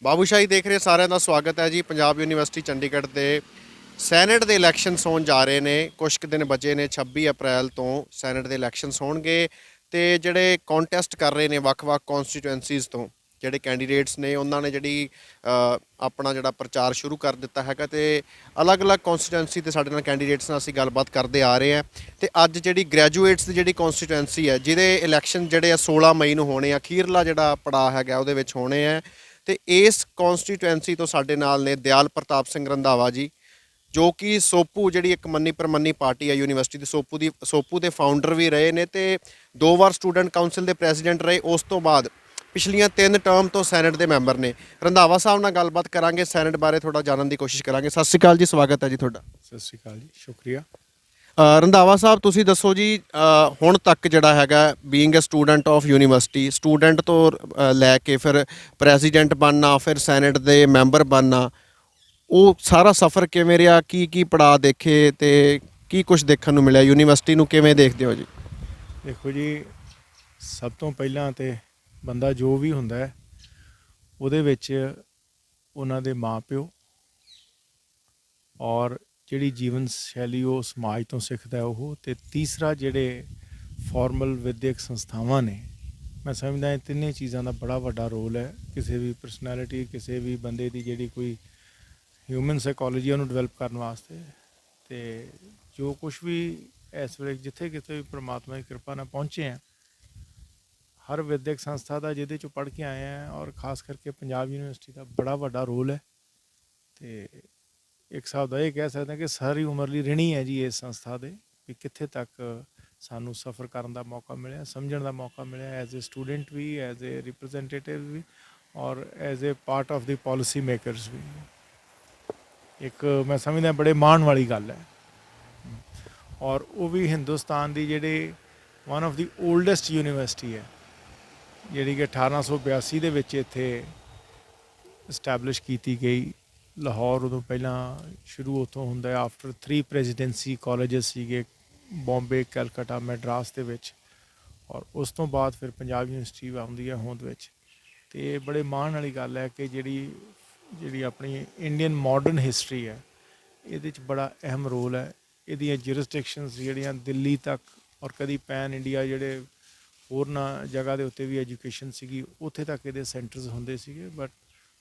ਬਾਬੂਸ਼ਾਹੀ ਦੇਖ ਰਹੇ ਸਾਰਿਆਂ ਦਾ ਸਵਾਗਤ ਹੈ ਜੀ। ਪੰਜਾਬ ਯੂਨੀਵਰਸਿਟੀ ਚੰਡੀਗੜ੍ਹ ਦੇ ਸੈਨੇਟ ਦੇ ਇਲੈਕਸ਼ਨਸ ਹੋਣ ਜਾ ਰਹੇ ਨੇ। ਕੁਝ ਕੁ ਦਿਨ ਬਚੇ ਨੇ। 26 ਅਪ੍ਰੈਲ ਤੋਂ ਸੈਨੇਟ ਦੇ ਇਲੈਕਸ਼ਨਸ ਹੋਣਗੇ ਤੇ ਜਿਹੜੇ ਕੰਟੈਸਟ ਕਰ ਰਹੇ ਨੇ ਵੱਖ-ਵੱਖ ਕਨਸਟੀਟੂਐਂਸੀਜ਼ ਤੋਂ ਜਿਹੜੇ ਕੈਂਡੀਡੇਟਸ ਨੇ ਉਹਨਾਂ ਨੇ ਆਪਣਾ ਜਿਹੜਾ ਪ੍ਰਚਾਰ ਸ਼ੁਰੂ ਕਰ ਦਿੱਤਾ ਹੈਗਾ ਤੇ ਅਲੱਗ-ਅਲੱਗ ਕਨਸਟੀਟੂਐਂਸੀ ਤੇ ਸਾਡੇ ਨਾਲ ਕੈਂਡੀਡੇਟਸ ਨਾਲ ਅਸੀਂ ਗੱਲਬਾਤ ਕਰਦੇ ਆ ਰਹੇ ਹਾਂ। ਤੇ ਅੱਜ ਜਿਹੜੀ ਗ੍ਰੈਜੂਏਟਸ ਦੀ ਜਿਹੜੀ ਕਨਸਟੀਟੂਐਂਸੀ ਹੈ ਜਿਹਦੇ ਇਲੈਕਸ਼ਨ ਜਿਹੜੇ ਆ 16 ਮਈ ਨੂੰ ਹੋਣੇ ਆ, ਅਖੀਰਲਾ ਜਿਹੜਾ ਪੜਾਅ ਹੈਗਾ ਉਹਦੇ ਵਿੱਚ ਹੋਣੇ ਆ। ਤੇ ਇਸ ਕਨਸਟੀਟੂਐਂਸੀ ਤੋਂ ਸਾਡੇ ਨਾਲ ਨੇ ਦਿਆਲ ਪ੍ਰਤਾਪ ਸਿੰਘ ਰੰਧਾਵਾ ਜੀ, ਜੋ ਕਿ ਸੋਪੂ ਜਿਹੜੀ ਇੱਕ ਮੰਨੀ ਪ੍ਰਮੰਨੀ ਪਾਰਟੀ ਹੈ ਯੂਨੀਵਰਸਿਟੀ ਦੇ ਸੋਪੂ ਦੇ ਫਾਊਂਡਰ ਵੀ ਰਹੇ ਨੇ ਤੇ 2 ਵਾਰ ਸਟੂਡੈਂਟ ਕਾਉਂਸਲ ਦੇ ਪ੍ਰੈਜ਼ੀਡੈਂਟ ਰਹੇ। ਉਸ ਤੋਂ ਬਾਅਦ ਪਿਛਲੀਆਂ 3 ਟਰਮ ਤੋਂ ਸੈਨੇਟ ਦੇ ਮੈਂਬਰ ਨੇ। ਰੰਧਾਵਾ ਸਾਹਿਬ ਨਾਲ ਗੱਲਬਾਤ ਕਰਾਂਗੇ, ਸੈਨੇਟ ਬਾਰੇ ਥੋੜਾ ਜਾਣਨ ਦੀ ਕੋਸ਼ਿਸ਼ ਕਰਾਂਗੇ। ਸਤਿ ਸ਼੍ਰੀ ਅਕਾਲ ਜੀ, ਸਵਾਗਤ ਹੈ ਜੀ ਤੁਹਾਡਾ। ਸਤਿ ਸ਼੍ਰੀ ਅਕਾਲ ਜੀ, ਸ਼ੁਕਰੀਆ। ਰੰਧਾਵਾ ਸਾਹਿਬ ਤੁਸੀਂ ਦੱਸੋ ਜੀ, ਹੁਣ ਤੱਕ ਜਿਹੜਾ ਹੈਗਾ being a student of university, student ਤੋਂ ਲੈ ਕੇ ਫਿਰ ਪ੍ਰੈਜ਼ੀਡੈਂਟ ਬਣਨਾ, ਫਿਰ ਸੈਨੇਟ ਦੇ ਮੈਂਬਰ ਬਣਨਾ, ਉਹ ਸਾਰਾ ਸਫ਼ਰ ਕਿਵੇਂ ਰਿਹਾ? ਕੀ ਪੜਾਅ ਦੇਖੇ ਤੇ ਕੀ ਕੁਝ ਦੇਖਣ ਨੂੰ ਮਿਲਿਆ? ਯੂਨੀਵਰਸਿਟੀ ਨੂੰ ਕਿਵੇਂ ਦੇਖਦੇ ਹੋ ਜੀ? ਦੇਖੋ ਜੀ, ਸਭ ਤੋਂ ਪਹਿਲਾਂ ਤਾਂ ਬੰਦਾ ਜੋ ਵੀ ਹੁੰਦਾ ਹੈ ਉਹਦੇ ਵਿੱਚ ਉਹਨਾਂ ਦੇ ਮਾਂ ਪਿਓ ਔਰ ਜਿਹੜੀ ਜੀਵਨ ਸ਼ੈਲੀ ਉਹ ਸਮਾਜ ਤੋਂ ਸਿੱਖਦਾ ਉਹ, ਅਤੇ ਤੀਸਰਾ ਜਿਹੜੇ ਫਾਰਮਲ ਵਿਦਿਅਕ ਸੰਸਥਾਵਾਂ ਨੇ। ਮੈਂ ਸਮਝਦਾ ਇਹ ਤਿੰਨੇ ਚੀਜ਼ਾਂ ਦਾ ਬੜਾ ਵੱਡਾ ਰੋਲ ਹੈ ਕਿਸੇ ਵੀ ਪਰਸਨੈਲਿਟੀ, ਕਿਸੇ ਵੀ ਬੰਦੇ ਦੀ ਜਿਹੜੀ ਕੋਈ ਹਿਊਮਨ ਸਾਈਕੋਲੋਜੀ ਉਹਨੂੰ ਡਿਵੈਲਪ ਕਰਨ ਵਾਸਤੇ। ਅਤੇ ਜੋ ਕੁਛ ਵੀ ਇਸ ਵੇਲੇ ਜਿੱਥੇ ਕਿਤੇ ਵੀ ਪਰਮਾਤਮਾ ਦੀ ਕਿਰਪਾ ਨਾਲ ਪਹੁੰਚੇ ਹਾਂ, ਹਰ ਵਿਦਿਅਕ ਸੰਸਥਾ ਦਾ ਜਿਹਦੇ 'ਚੋਂ ਪੜ੍ਹ ਕੇ ਆਏ ਹਾਂ, ਔਰ ਖ਼ਾਸ ਕਰਕੇ ਪੰਜਾਬ ਯੂਨੀਵਰਸਿਟੀ ਦਾ ਬੜਾ ਵੱਡਾ ਰੋਲ ਹੈ। ਅਤੇ ਇੱਕ ਹਿਸਾਬ ਦਾ ਇਹ ਕਹਿ ਸਕਦੇ ਹਾਂ ਕਿ ਸਾਰੀ ਉਮਰ ਲਈ ਰਿਣੀ ਹੈ ਜੀ ਇਸ ਸੰਸਥਾ ਦੇ, ਵੀ ਕਿੱਥੇ ਤੱਕ ਸਾਨੂੰ ਸਫ਼ਰ ਕਰਨ ਦਾ ਮੌਕਾ ਮਿਲਿਆ, ਸਮਝਣ ਦਾ ਮੌਕਾ ਮਿਲਿਆ, ਐਜ਼ ਏ ਸਟੂਡੈਂਟ ਵੀ, ਐਜ਼ ਏ ਰਿਪਰੈਜ਼ੈਂਟੇਟਿਵ ਵੀ, ਔਰ as a part of the policy makers ਵੀ। ਇੱਕ ਮੈਂ ਸਮਝਦਾ ਬੜੇ ਮਾਣ ਵਾਲੀ ਗੱਲ ਹੈ। ਔਰ ਉਹ ਵੀ ਹਿੰਦੁਸਤਾਨ ਦੀ ਜਿਹੜੇ ਵਨ ਆਫ ਦੀ ਓਲਡੈਸਟ ਯੂਨੀਵਰਸਿਟੀ ਹੈ, ਜਿਹੜੀ ਕਿ 1882 ਦੇ ਵਿੱਚ ਇੱਥੇ ਇਸਟੈਬਲਿਸ਼ ਕੀਤੀ ਗਈ। ਲਾਹੌਰ ਉਦੋਂ ਪਹਿਲਾਂ ਸ਼ੁਰੂ ਉੱਥੋਂ ਹੁੰਦਾ। ਆਫਟਰ 3 ਪ੍ਰੈਜ਼ੀਡੈਂਸੀ ਕਾਲਜਸ ਸੀਗੇ, ਬੋਂਬੇ, ਕੈਲਕਟਾ, ਮੈਡਰਾਸ ਦੇ ਵਿੱਚ, ਔਰ ਉਸ ਤੋਂ ਬਾਅਦ ਫਿਰ ਪੰਜਾਬ ਯੂਨੀਵਰਸਿਟੀ ਆਉਂਦੀ ਹੈ ਹੋਂਦ ਵਿੱਚ। ਅਤੇ ਇਹ ਬੜੇ ਮਾਣ ਵਾਲੀ ਗੱਲ ਹੈ ਕਿ ਜਿਹੜੀ ਆਪਣੀ ਇੰਡੀਅਨ ਮਾਡਰਨ ਹਿਸਟਰੀ ਹੈ ਇਹਦੇ 'ਚ ਬੜਾ ਅਹਿਮ ਰੋਲ ਹੈ। ਇਹਦੀਆਂ ਜੁਰਿਸਡਿਕਸ਼ਨਸ ਜਿਹੜੀਆਂ ਦਿੱਲੀ ਤੱਕ, ਔਰ ਕਦੀ ਪੈਨ ਇੰਡੀਆ ਜਿਹੜੇ ਹੋਰਨਾਂ ਜਗ੍ਹਾ ਦੇ ਉੱਤੇ ਵੀ ਐਜੂਕੇਸ਼ਨ ਸੀਗੀ, ਉੱਥੇ ਤੱਕ ਇਹਦੇ ਸੈਂਟਰਸ ਹੁੰਦੇ ਸੀਗੇ। ਬਟ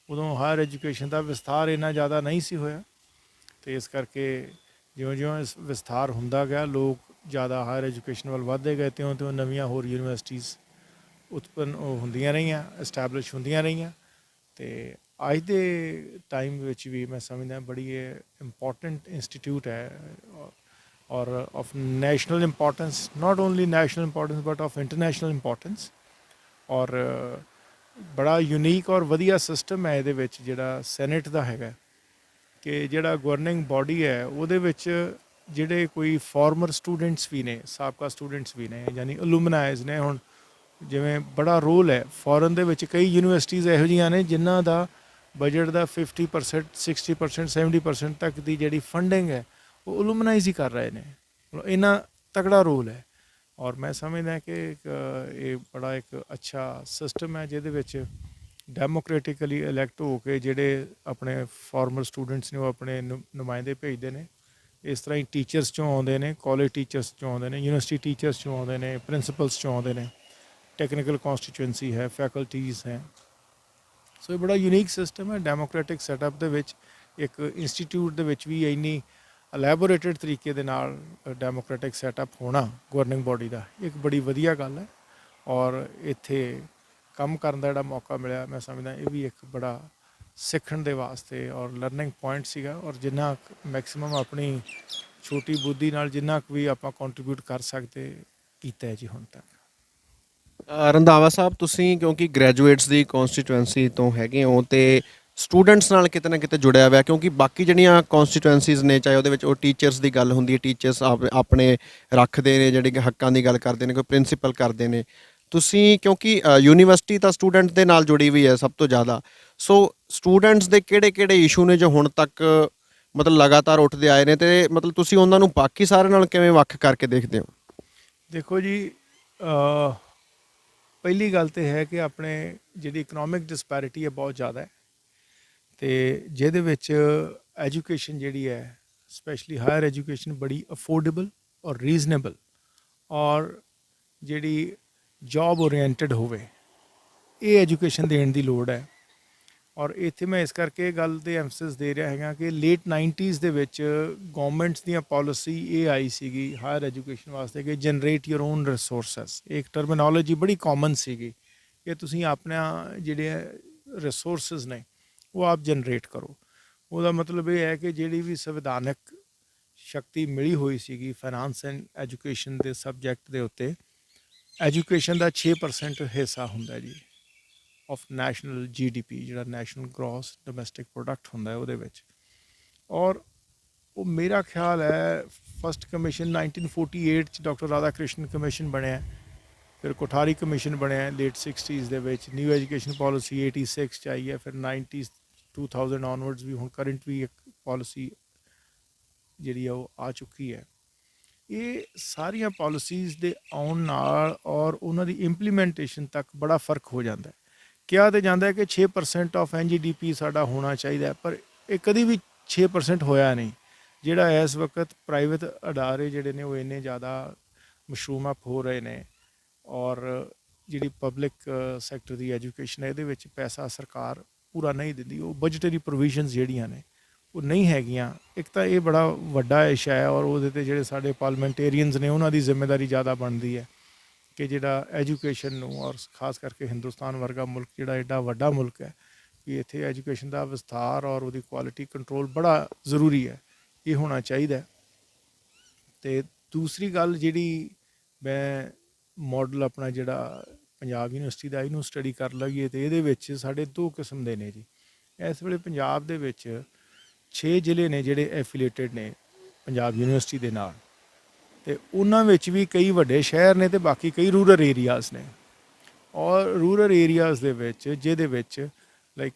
ਉਦੋਂ ਹਾਇਰ ਐਜੂਕੇਸ਼ਨ ਦਾ ਵਿਸਥਾਰ ਇੰਨਾ ਜ਼ਿਆਦਾ ਨਹੀਂ ਸੀ ਹੋਇਆ, ਅਤੇ ਇਸ ਕਰਕੇ ਜਿਉਂ-ਜਿਉਂ ਇਸ ਵਿਸਥਾਰ ਹੁੰਦਾ ਗਿਆ, ਲੋਕ ਜ਼ਿਆਦਾ ਹਾਇਰ ਐਜੂਕੇਸ਼ਨ ਵੱਲ ਵੱਧਦੇ ਗਏ, ਤਿਉਂ-ਤਿਉਂ ਨਵੀਆਂ ਹੋਰ ਯੂਨੀਵਰਸਿਟੀਜ਼ ਉਤਪੰਨ ਹੁੰਦੀਆਂ ਰਹੀਆਂ, ਇਸਟੈਬਲਿਸ਼ ਹੁੰਦੀਆਂ ਰਹੀਆਂ। ਅਤੇ ਅੱਜ ਦੇ ਟਾਈਮ ਵਿੱਚ ਵੀ ਮੈਂ ਸਮਝਦਾ ਬੜੀ ਇੰਪੋਰਟੈਂਟ ਇੰਸਟੀਟਿਊਟ ਹੈ, ਔਰ of national importance, not only national importance but of international importance. ਔਰ ਬੜਾ ਯੂਨੀਕ ਔਰ ਵਧੀਆ ਸਿਸਟਮ ਹੈ ਇਹਦੇ ਵਿੱਚ ਜਿਹੜਾ ਸੈਨੇਟ ਦਾ ਹੈਗਾ, ਕਿ ਜਿਹੜਾ ਗਵਰਨਿੰਗ ਬਾਡੀ ਹੈ ਉਹਦੇ ਵਿੱਚ ਜਿਹੜੇ ਕੋਈ ਫਾਰਮਰ ਸਟੂਡੈਂਟਸ ਵੀ ਨੇ, ਸਾਬਕਾ ਸਟੂਡੈਂਟਸ ਵੀ ਨੇ, ਯਾਨੀ ਅਲੂਮਨਾਈਜ਼ ਨੇ। ਹੁਣ ਜਿਵੇਂ ਬੜਾ ਰੋਲ ਹੈ ਫੋਰਨ ਦੇ ਵਿੱਚ, ਕਈ ਯੂਨੀਵਰਸਿਟੀਜ਼ ਇਹੋ ਜਿਹੀਆਂ ਨੇ ਜਿਨ੍ਹਾਂ ਦਾ ਬਜਟ ਦਾ 50%, 60%, 70% ਤੱਕ ਦੀ ਜਿਹੜੀ ਫੰਡਿੰਗ ਹੈ ਉਹ ਅਲੂਮਨਾਈਜ਼ ਹੀ ਕਰ ਰਹੇ ਨੇ। ਇੰਨਾ ਤਕੜਾ ਰੋਲ ਹੈ। ਔਰ ਮੈਂ ਸਮਝਦਾ ਕਿ ਇਹ ਬੜਾ ਇੱਕ ਅੱਛਾ ਸਿਸਟਮ ਹੈ ਜਿਹਦੇ ਵਿੱਚ ਡੈਮੋਕ੍ਰੇਟਿਕਲੀ ਇਲੈਕਟ ਹੋ ਕੇ ਜਿਹੜੇ ਆਪਣੇ ਫਾਰਮਰ ਸਟੂਡੈਂਟਸ ਨੇ ਉਹ ਆਪਣੇ ਨੁਮਾਇੰਦੇ ਭੇਜਦੇ ਨੇ। ਇਸ ਤਰ੍ਹਾਂ ਹੀ ਟੀਚਰਸ 'ਚੋਂ ਆਉਂਦੇ ਨੇ, ਕਾਲਜ ਟੀਚਰਸ 'ਚੋਂ ਆਉਂਦੇ ਨੇ, ਯੂਨੀਵਰਸਿਟੀ ਟੀਚਰਸ 'ਚੋਂ ਆਉਂਦੇ ਨੇ, ਪ੍ਰਿੰਸੀਪਲਸ 'ਚੋਂ ਆਉਂਦੇ ਨੇ, ਟੈਕਨੀਕਲ ਕੌਂਸਟੀਚੁਐਂਸੀ ਹੈ, ਫੈਕਲਟੀਜ਼ ਹੈ। ਸੋ ਇਹ ਬੜਾ ਯੂਨੀਕ ਸਿਸਟਮ ਹੈ। ਡੈਮੋਕ੍ਰੈਟਿਕ ਸੈਟਅਪ ਦੇ ਵਿੱਚ ਇੱਕ ਇੰਸਟੀਟਿਊਟ ਦੇ ਵਿੱਚ ਵੀ ਇੰਨੀ ਅਲੈਬੋਰੇਟਡ ਤਰੀਕੇ ਦੇ ਨਾਲ ਡੈਮੋਕ੍ਰੈਟਿਕ ਸੈਟਅਪ ਹੋਣਾ ਗਵਰਨਿੰਗ ਬਾਡੀ ਦਾ ਇੱਕ ਬੜੀ ਵਧੀਆ ਗੱਲ ਹੈ। ਔਰ ਇੱਥੇ ਕੰਮ ਕਰਨ ਦਾ ਜਿਹੜਾ ਮੌਕਾ ਮਿਲਿਆ, ਮੈਂ ਸਮਝਦਾ ਇਹ ਵੀ ਇੱਕ ਬੜਾ ਸਿੱਖਣ ਦੇ ਵਾਸਤੇ ਔਰ ਲਰਨਿੰਗ ਪੁਆਇੰਟ ਸੀਗਾ। ਔਰ ਜਿੰਨਾ ਮੈਕਸਿਮਮ ਆਪਣੀ ਛੋਟੀ ਬੁੱਧੀ ਨਾਲ ਜਿੰਨਾ ਕੁ ਵੀ ਆਪਾਂ ਕੰਟਰੀਬਿਊਟ ਕਰ ਸਕਦੇ ਕੀਤਾ ਹੈ ਜੀ ਹੁਣ ਤੱਕ। ਰੰਧਾਵਾ ਸਾਹਿਬ, ਤੁਸੀਂ ਕਿਉਂਕਿ ਗ੍ਰੈਜੂਏਟਸ ਦੀ ਕਨਸਟੀਟੂਐਂਸੀ ਤੋਂ ਹੈਗੇ ਹੋ ਤੇ ਸਟੂਡੈਂਟਸ ਨਾਲ ਕਿਤੇ ਨਾ ਕਿਤੇ ਜੁੜਿਆ ਹੋਇਆ, ਕਿਉਂਕਿ ਬਾਕੀ ਜਿਹੜੀਆਂ ਕਨਸਟੀਟੂਐਂਸੀਜ਼ ਨੇ, ਚਾਹੇ ਉਹਦੇ ਵਿੱਚ ਉਹ ਟੀਚਰਸ ਦੀ ਗੱਲ ਹੁੰਦੀ ਹੈ, ਟੀਚਰਸ ਆਪਣੇ ਰੱਖਦੇ ਨੇ ਜਿਹੜੇ ਹੱਕਾਂ ਦੀ ਗੱਲ ਕਰਦੇ ਨੇ, ਕੋਈ ਪ੍ਰਿੰਸੀਪਲ ਕਰਦੇ ਨੇ। ਤੁਸੀਂ ਕਿਉਂਕਿ ਯੂਨੀਵਰਸਿਟੀ ਤਾਂ ਸਟੂਡੈਂਟ ਦੇ ਨਾਲ ਜੁੜੀ ਹੋਈ ਹੈ ਸਭ ਤੋਂ ਜ਼ਿਆਦਾ, ਸੋ ਸਟੂਡੈਂਟਸ ਦੇ ਕਿਹੜੇ ਇਸ਼ੂ ਨੇ ਜੋ ਹੁਣ ਤੱਕ ਮਤਲਬ ਲਗਾਤਾਰ ਉੱਠਦੇ ਆਏ ਨੇ, ਅਤੇ ਮਤਲਬ ਤੁਸੀਂ ਉਹਨਾਂ ਨੂੰ ਬਾਕੀ ਸਾਰਿਆਂ ਨਾਲ ਕਿਵੇਂ ਵੱਖ ਕਰਕੇ ਦੇਖਦੇ ਹੋ? ਦੇਖੋ ਜੀ, ਪਹਿਲੀ ਗੱਲ ਤਾਂ ਹੈ ਕਿ ਆਪਣੇ ਜਿਹੜੀ ਇਕਨੋਮਿਕ ਡਿਸਪੈਰਿਟੀ ਹੈ ਬਹੁਤ ਜ਼ਿਆਦਾ ਹੈ। ਤੇ ਜਿਹਦੇ ਵਿੱਚ ਐਜੂਕੇਸ਼ਨ ਜਿਹੜੀ ਹੈ ਸਪੈਸ਼ਲੀ ਹਾਇਰ ਐਜੂਕੇਸ਼ਨ ਬੜੀ ਅਫੋਰਡੇਬਲ ਔਰ ਰੀਜ਼ਨੇਬਲ ਔਰ ਜਿਹੜੀ ਜੌਬ ਓਰੀਐਂਟਡ ਹੋਵੇ, ਇਹ ਐਜੂਕੇਸ਼ਨ ਦੇਣ ਦੀ ਲੋੜ ਹੈ। ਔਰ ਇੱਥੇ ਮੈਂ ਇਸ ਕਰਕੇ ਇਹ ਗੱਲ 'ਤੇ ਐਮਫਸਿਸ ਦੇ ਰਿਹਾ ਹੈਗਾ ਕਿ ਲੇਟ 90s ਦੇ ਵਿੱਚ ਗੌਰਮੈਂਟਸ ਦੀਆਂ ਪੋਲਿਸੀ ਇਹ ਆਈ ਸੀਗੀ ਹਾਇਰ ਐਜੂਕੇਸ਼ਨ ਵਾਸਤੇ ਕਿ ਜਨਰੇਟ ਯੂਰ ਓਨ ਰਿਸੋਰਸਸ। ਇੱਕ ਟਰਮੀਨੋਲੋਜੀ ਬੜੀ ਕਾਮਨ ਸੀਗੀ ਕਿ ਤੁਸੀਂ ਆਪਣਾ ਜਿਹੜੇ ਰਿਸੋਰਸਸ ਨੇ ਉਹ ਆਪ ਜਨਰੇਟ ਕਰੋ। ਉਹਦਾ ਮਤਲਬ ਇਹ ਹੈ ਕਿ ਜਿਹੜੀ ਵੀ ਸੰਵਿਧਾਨਕ ਸ਼ਕਤੀ ਮਿਲੀ ਹੋਈ ਸੀਗੀ ਫਾਈਨਾਂਸ ਐਂਡ ਐਜੂਕੇਸ਼ਨ ਦੇ ਸਬਜੈਕਟ ਦੇ ਉੱਤੇ, ਐਜੂਕੇਸ਼ਨ ਦਾ 6% ਹਿੱਸਾ ਹੁੰਦਾ ਜੀ ਆਫ ਨੈਸ਼ਨਲ GDP, ਜਿਹੜਾ ਨੈਸ਼ਨਲ ਗ੍ਰੋਸ ਡੋਮੈਸਟਿਕ ਪ੍ਰੋਡਕਟ ਹੁੰਦਾ ਹੈ ਉਹਦੇ ਵਿੱਚ। ਔਰ ਉਹ ਮੇਰਾ ਖਿਆਲ ਹੈ ਫਸਟ ਕਮਿਸ਼ਨ 1948 'ਚ ਡਾਕਟਰ ਰਾਧਾ ਕ੍ਰਿਸ਼ਨ ਕਮਿਸ਼ਨ ਬਣਿਆ, ਫਿਰ ਕੋਠਾਰੀ ਕਮਿਸ਼ਨ ਬਣਿਆ ਲੇਟ 60s ਦੇ ਵਿੱਚ, ਨਿਊ ਐਜੂਕੇਸ਼ਨ ਪਾਲਿਸੀ 86 'ਚ ਆਈ ਹੈ, ਫਿਰ 90s 2000 ਆਨਵਰਡਸ ਵੀ ਹੁਣ ਕਰੰਟ ਵੀ ਇੱਕ ਪਾਲਿਸੀ ਜਿਹੜੀ ਆ ਉਹ ਆ ਚੁੱਕੀ ਹੈ। ਇਹ ਸਾਰੀਆਂ ਪਾਲਿਸੀਜ਼ ਦੇ ਆਉਣ ਨਾਲ ਔਰ ਉਹਨਾਂ ਦੀ ਇੰਪਲੀਮੈਂਟੇਸ਼ਨ ਤੱਕ ਬੜਾ ਫਰਕ ਹੋ ਜਾਂਦਾ ਹੈ। ਕਿਹਾ ਤਾਂ ਜਾਂਦਾ ਹੈ ਕਿ 6% ਆਫ NGDP ਸਾਡਾ ਹੋਣਾ ਚਾਹੀਦਾ, ਪਰ ਇਹ ਕਦੀ ਵੀ 6% ਹੋਇਆ ਨਹੀਂ। ਜਿਹੜਾ ਇਸ ਵਕਤ ਪ੍ਰਾਈਵੇਟ ਅਦਾਰੇ ਜਿਹੜੇ ਨੇ ਉਹ ਇੰਨੇ ਜ਼ਿਆਦਾ ਮਸ਼ਰੂਮ ਅਪ ਹੋ ਰਹੇ ਨੇ ਔਰ ਜਿਹੜੀ ਪਬਲਿਕ ਸੈਕਟਰ ਦੀ ਐਜੂਕੇਸ਼ਨ ਹੈ ਇਹਦੇ ਵਿੱਚ ਪੈਸਾ ਸਰਕਾਰ ਪੂਰਾ ਨਹੀਂ ਦਿੰਦੀ। ਉਹ ਬਜਟਰੀ ਪ੍ਰੋਵੀਜ਼ਨਸ ਜਿਹੜੀਆਂ ਨੇ ਉਹ ਨਹੀਂ ਹੈਗੀਆਂ। ਇੱਕ ਤਾਂ ਇਹ ਬੜਾ ਵੱਡਾ ਇਸ਼ੂ ਹੈ ਔਰ ਉਹਦੇ 'ਤੇ ਜਿਹੜੇ ਸਾਡੇ ਪਾਰਲੀਮੈਂਟੇਰੀਅਨਸ ਨੇ ਉਹਨਾਂ ਦੀ ਜ਼ਿੰਮੇਵਾਰੀ ਜ਼ਿਆਦਾ ਬਣਦੀ ਹੈ ਕਿ ਜਿਹੜਾ ਐਜੂਕੇਸ਼ਨ ਨੂੰ, ਔਰ ਖਾਸ ਕਰਕੇ ਹਿੰਦੁਸਤਾਨ ਵਰਗਾ ਮੁਲਕ ਜਿਹੜਾ ਐਡਾ ਵੱਡਾ ਮੁਲਕ ਹੈ, ਕਿ ਇੱਥੇ ਐਜੂਕੇਸ਼ਨ ਦਾ ਵਿਸਥਾਰ ਔਰ ਉਹਦੀ ਕੁਆਲਿਟੀ ਕੰਟਰੋਲ ਬੜਾ ਜ਼ਰੂਰੀ ਹੈ, ਇਹ ਹੋਣਾ ਚਾਹੀਦਾ। ਅਤੇ ਦੂਸਰੀ ਗੱਲ ਜਿਹੜੀ ਮੈਂ ਮਾਡਲ ਆਪਣਾ ਜਿਹੜਾ ਪੰਜਾਬ ਯੂਨੀਵਰਸਿਟੀ ਦਾ ਇਹਨੂੰ ਸਟੱਡੀ ਕਰ ਲਈਏ ਤਾਂ ਇਹਦੇ ਵਿੱਚ ਸਾਡੇ 2 ਕਿਸਮ ਦੇ ਨੇ ਜੀ। ਇਸ ਵੇਲੇ ਪੰਜਾਬ ਦੇ ਵਿੱਚ 6 ਜ਼ਿਲ੍ਹੇ ਨੇ ਜਿਹੜੇ ਐਫੀਲੇਟਡ ਨੇ ਪੰਜਾਬ ਯੂਨੀਵਰਸਿਟੀ ਦੇ ਨਾਲ, ਅਤੇ ਉਹਨਾਂ ਵਿੱਚ ਵੀ ਕਈ ਵੱਡੇ ਸ਼ਹਿਰ ਨੇ ਅਤੇ ਬਾਕੀ ਕਈ ਰੂਰਲ ਏਰੀਆਜ਼ ਨੇ। ਔਰ ਰੂਰਲ ਏਰੀਆਜ਼ ਦੇ ਵਿੱਚ ਜਿਹਦੇ ਵਿੱਚ ਲਾਈਕ